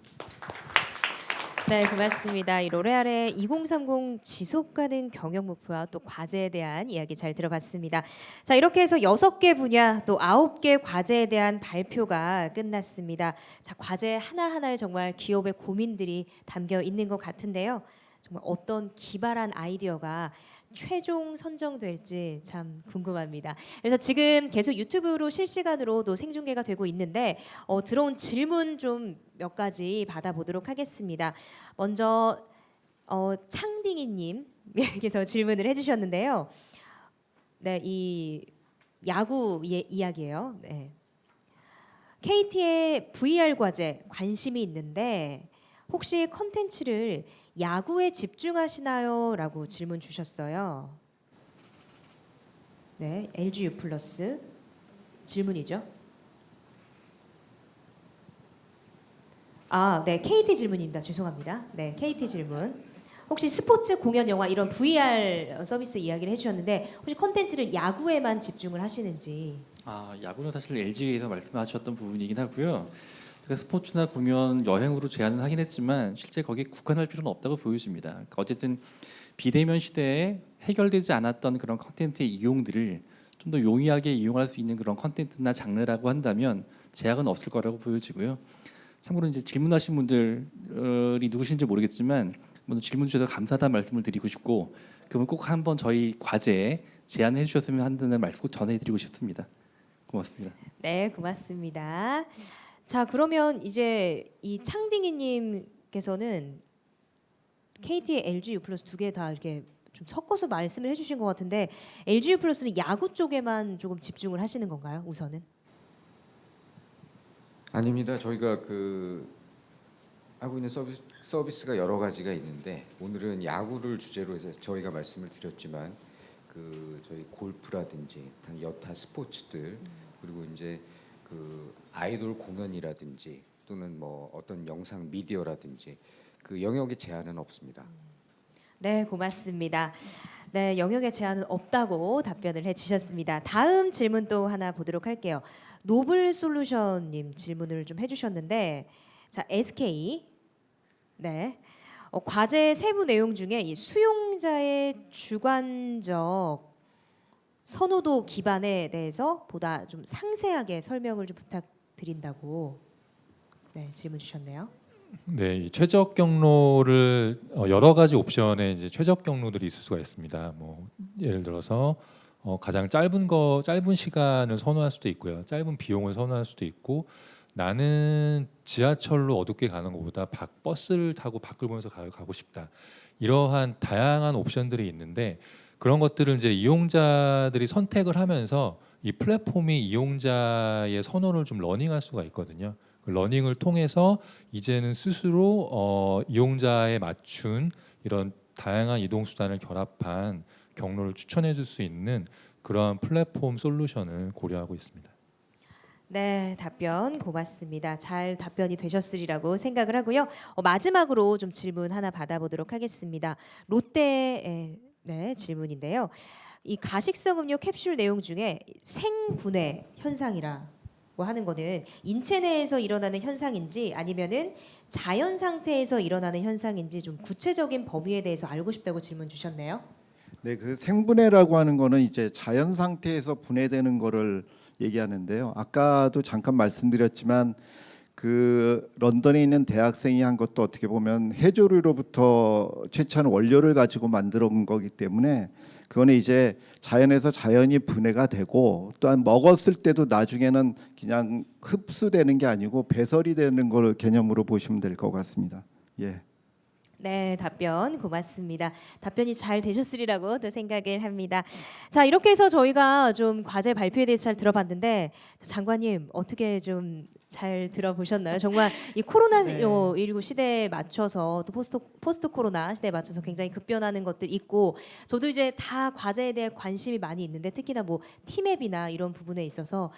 네, 고맙습니다. 이 로레알의 2030 지속 가능 경영 목표와 또 과제에 대한 이야기 잘 들어봤습니다. 자, 이렇게 해서 6개 분야 또 9개 과제에 대한 발표가 끝났습니다. 자, 과제 하나하나에 정말 기업의 고민들이 담겨 있는 것 같은데요. 정말 어떤 기발한 아이디어가 최종 선정될지 참 궁금합니다. 그래서 지금 계속 유튜브로 실시간으로도 생중계가 되고 있는데 들어온 질문 좀 몇 가지 받아보도록 하겠습니다. 먼저 창딩이님께서 질문을 해주셨는데요. 네, 이 야구 이야기예요. 네. KT의 VR 과제 관심이 있는데 혹시 컨텐츠를 야구에 집중하시나요? 라고 질문 주셨어요. 네, LG U 플러스 질문이죠. 네, KT 질문입니다. 죄송합니다. 네, KT 질문. 혹시 스포츠, 공연, 영화 이런 VR 서비스 이야기를 해주셨는데 혹시 컨텐츠를 야구에만 집중을 하시는지. 야구는 사실 LG에서 말씀하셨던 부분이긴 하고요. 그러니까 스포츠나 공연, 여행으로 제한은 하긴 했지만 실제 거기에 국한할 필요는 없다고 보여집니다. 그러니까 어쨌든 비대면 시대에 해결되지 않았던 그런 컨텐츠의 이용들을 좀 더 용이하게 이용할 수 있는 그런 컨텐츠나 장르라고 한다면 제약은 없을 거라고 보여지고요. 참고로 이제 질문하신 분들이 누구신지 모르겠지만 먼저 질문 주셔서 감사하다는 말씀을 드리고 싶고 그분 꼭 한번 저희 과제에 제안해 주셨으면 한다는 말씀 꼭 전해드리고 싶습니다. 고맙습니다. 네, 고맙습니다. 자, 그러면 이제 이 창딩이님께서는 KT의 LG U 플러스 두 개 다 이렇게 좀 섞어서 말씀을 해주신 것 같은데 LG U 플러스는 야구 쪽에만 조금 집중을 하시는 건가요? 우선은? 아닙니다. 저희가 하고 있는 서비스가 여러 가지가 있는데 오늘은 야구를 주제로 해서 저희가 말씀을 드렸지만 저희 골프라든지 여타 스포츠들 그리고 이제 아이돌 공연이라든지 또는 뭐 어떤 영상 미디어라든지 그 영역의 제한은 없습니다. 네, 고맙습니다. 네, 영역의 제한은 없다고 답변을 해주셨습니다. 다음 질문 또 하나 보도록 할게요. 노블솔루션님 질문을 좀 해주셨는데, 자 SK 네 과제 세부 내용 중에 이 수용자의 주관적 선호도 기반에 대해서 보다 좀 상세하게 설명을 좀 부탁드린다고 네 질문 주셨네요. 네, 이 최적 경로를 여러 가지 옵션에 이제 최적 경로들이 있을 수가 있습니다. 뭐 예를 들어서 가장 짧은 시간을 선호할 수도 있고요. 짧은 비용을 선호할 수도 있고 나는 지하철로 어둡게 가는 것보다 버스를 타고 밖을 보면서 가고 싶다. 이러한 다양한 옵션들이 있는데 그런 것들을 이제 이용자들이 선택을 하면서 이 플랫폼이 이용자의 선호를 좀 러닝할 수가 있거든요. 그 러닝을 통해서 이제는 스스로 이용자에 맞춘 이런 다양한 이동 수단을 결합한 경로를 추천해 줄 수 있는 그러한 플랫폼 솔루션을 고려하고 있습니다. 네, 답변 고맙습니다. 잘 답변이 되셨으리라고 생각을 하고요. 마지막으로 좀 질문 하나 받아보도록 하겠습니다. 롯데의 네, 질문인데요. 이 가식성 음료 캡슐 내용 중에 생분해 현상이라고 하는 거는 인체 내에서 일어나는 현상인지 아니면은 자연 상태에서 일어나는 현상인지 좀 구체적인 범위에 대해서 알고 싶다고 질문 주셨네요. 네, 그 생분해라고 하는 거는 이제 자연 상태에서 분해되는 거를 얘기하는데요. 아까도 잠깐 말씀드렸지만 그 런던에 있는 대학생이 한 것도 어떻게 보면 해조류로부터 채취한 원료를 가지고 만들어 온 거기 때문에 그거는 이제 자연에서 자연히 분해가 되고 또한 먹었을 때도 나중에는 그냥 흡수되는 게 아니고 배설이 되는 걸 개념으로 보시면 될 것 같습니다. 예. 네, 답변 고맙습니다. 답변이 잘 되셨으리라고 또 생각을 합니다. 자, 이렇게 해서 저희가 좀 과제 발표에 대해서 잘 들어봤는데 장관님 어떻게 좀 잘 들어보셨나요? 정말 이 코로나19 시대에 맞춰서 또 포스트 코로나 시대에 맞춰서 굉장히 급변하는 것들 있고 저도 이제 다 과제에 대해 관심이 많이 있는데 특히나 뭐 티맵이나 이런 부분에 있어서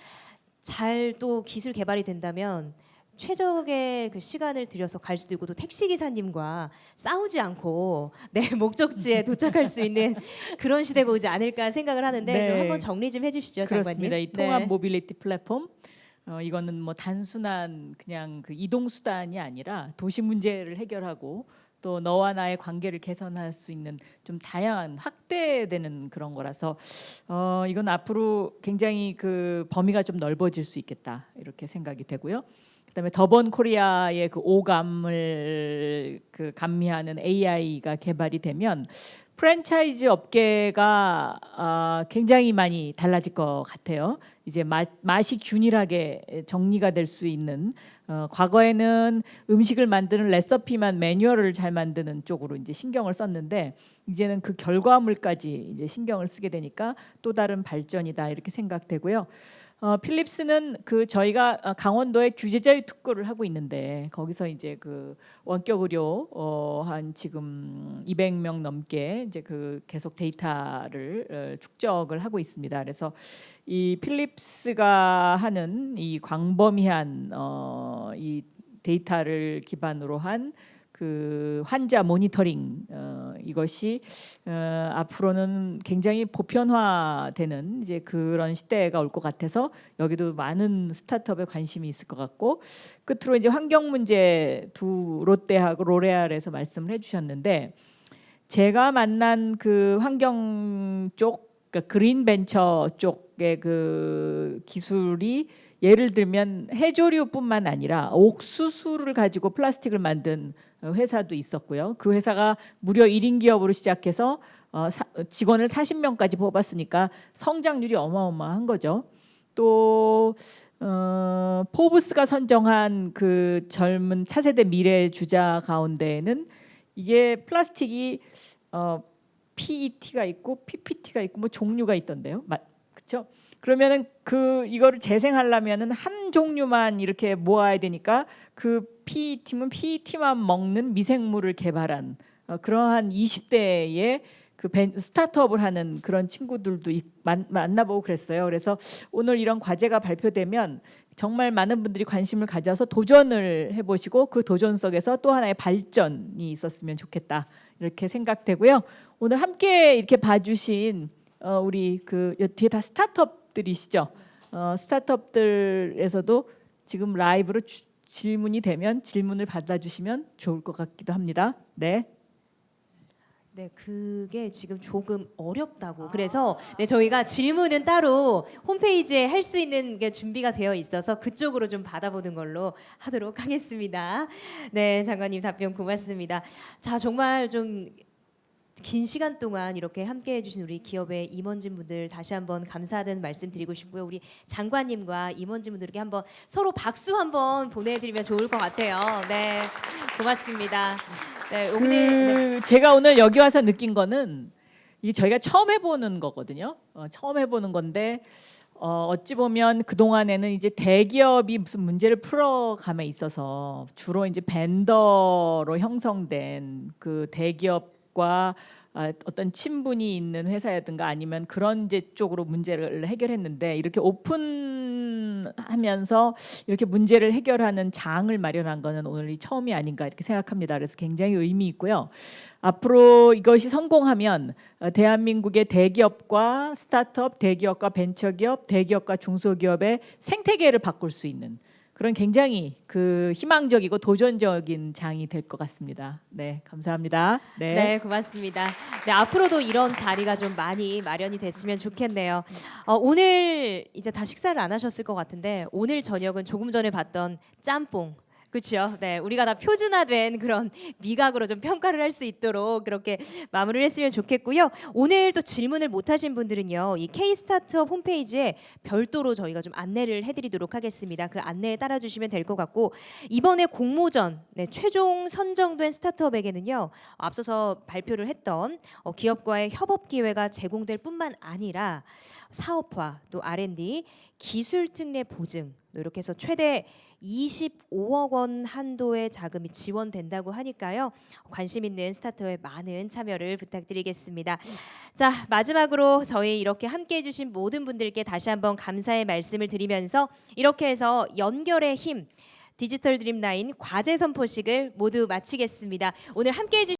잘 또 기술 개발이 된다면 최적의 그 시간을 들여서 갈 수도 있고 또 택시 기사님과 싸우지 않고 내 목적지에 도착할 수 있는 그런 시대가 오지 않을까 생각을 하는데 네. 좀 한번 정리 좀 해주시죠, 장관님. 그렇습니다. 이 통합 네. 모빌리티 플랫폼 이거는 뭐 단순한 그냥 그 이동 수단이 아니라 도시 문제를 해결하고 또 너와 나의 관계를 개선할 수 있는 좀 다양한 확대되는 그런 거라서 이건 앞으로 굉장히 그 범위가 좀 넓어질 수 있겠다 이렇게 생각이 되고요. 그다음에 더번 코리아의 그 오감을 그 감미하는 AI가 개발이 되면 프랜차이즈 업계가 굉장히 많이 달라질 것 같아요. 이제 맛이 균일하게 정리가 될 수 있는 과거에는 음식을 만드는 레시피만 매뉴얼을 잘 만드는 쪽으로 이제 신경을 썼는데 이제는 그 결과물까지 이제 신경을 쓰게 되니까 또 다른 발전이다 이렇게 생각되고요. 필립스는 그 저희가 강원도에 규제자유 특구를 하고 있는데 거기서 이제 그 원격 의료 한 지금 200명 넘게 이제 그 계속 데이터를 축적을 하고 있습니다. 그래서 이 필립스가 하는 이 광범위한 이 데이터를 기반으로 한 그 환자 모니터링 이것이 앞으로는 굉장히 보편화되는 이제 그런 시대가 올 것 같아서 여기도 많은 스타트업에 관심이 있을 것 같고 끝으로 이제 환경 문제 두 롯데하고 로레알에서 말씀을 해주셨는데 제가 만난 그 환경 쪽 그러니까 그린 벤처 쪽의 그 기술이 예를 들면 해조류뿐만 아니라 옥수수를 가지고 플라스틱을 만든 회사도 있었고요. 그 회사가 무려 1인 기업으로 시작해서 직원을 40명까지 뽑았으니까 성장률이 어마어마한 거죠. 또 포브스가 선정한 그 젊은 차세대 미래 주자 가운데에는 이게 플라스틱이 PET가 있고 PPT가 있고 뭐 종류가 있던데요. 그렇죠? 그러면은 그 이거를 재생하려면은 한 종류만 이렇게 모아야 되니까 그 PET면 PET만 먹는 미생물을 개발한 그러한 20대의 그 스타트업을 하는 그런 친구들도 만나보고 그랬어요. 그래서 오늘 이런 과제가 발표되면 정말 많은 분들이 관심을 가져서 도전을 해보시고 그 도전 속에서 또 하나의 발전이 있었으면 좋겠다 이렇게 생각되고요. 오늘 함께 이렇게 봐주신 우리 그 뒤에 다 스타트업들이시죠. 스타트업들에서도 지금 라이브로 질문이 되면 질문을 받아주시면 좋을 것 같기도 합니다. 네. 네, 그게 지금 조금 어렵다고. 그래서 네, 저희가 질문은 따로 홈페이지에 할 수 있는 게 준비가 되어 있어서 그쪽으로 좀 받아보는 걸로 하도록 하겠습니다. 네, 장관님 답변 고맙습니다. 자, 정말 좀 긴 시간 동안 이렇게 함께해 주신 우리 기업의 임원진분들 다시 한번 감사하다는 말씀 드리고 싶고요. 우리 장관님과 임원진분들에게 한번 서로 박수 한번 보내드리면 좋을 것 같아요. 네, 고맙습니다. 네, 오늘 제가 오늘 여기 와서 느낀 거는 이 저희가 처음 해보는 거거든요. 처음 해보는 건데 어찌 보면 그 동안에는 이제 대기업이 무슨 문제를 풀어감에 있어서 주로 이제 벤더로 형성된 그 대기업과 어떤 친분이 있는 회사라든가 아니면 그런 이제 쪽으로 문제를 해결했는데 이렇게 오픈하면서 이렇게 문제를 해결하는 장을 마련한 거는 오늘이 처음이 아닌가 이렇게 생각합니다. 그래서 굉장히 의미 있고요. 앞으로 이것이 성공하면 대한민국의 대기업과 스타트업, 대기업과 벤처기업, 대기업과 중소기업의 생태계를 바꿀 수 있는 그런 굉장히 그 희망적이고 도전적인 장이 될 것 같습니다. 네, 감사합니다. 네. 네, 고맙습니다. 네, 앞으로도 이런 자리가 좀 많이 마련이 됐으면 좋겠네요. 오늘 이제 다 식사를 안 하셨을 것 같은데 오늘 저녁은 조금 전에 봤던 짬뽕. 그렇죠. 네, 우리가 다 표준화된 그런 미각으로 좀 평가를 할 수 있도록 그렇게 마무리를 했으면 좋겠고요. 오늘 또 질문을 못 하신 분들은요, 이 K-스타트업 홈페이지에 별도로 저희가 좀 안내를 해드리도록 하겠습니다. 그 안내에 따라주시면 될 것 같고 이번에 공모전 최종 선정된 스타트업에게는요, 앞서서 발표를 했던 기업과의 협업 기회가 제공될 뿐만 아니라 사업화, 또 R&D, 기술 특례 보증 이렇게 해서 최대 25억 원 한도의 자금이 지원된다고 하니까요. 관심 있는 스타트업에 많은 참여를 부탁드리겠습니다. 자, 마지막으로 저희 이렇게 함께해 주신 모든 분들께 다시 한번 감사의 말씀을 드리면서 이렇게 해서 연결의 힘 디지털 드림9 과제 선포식을 모두 마치겠습니다. 오늘 함께해 주신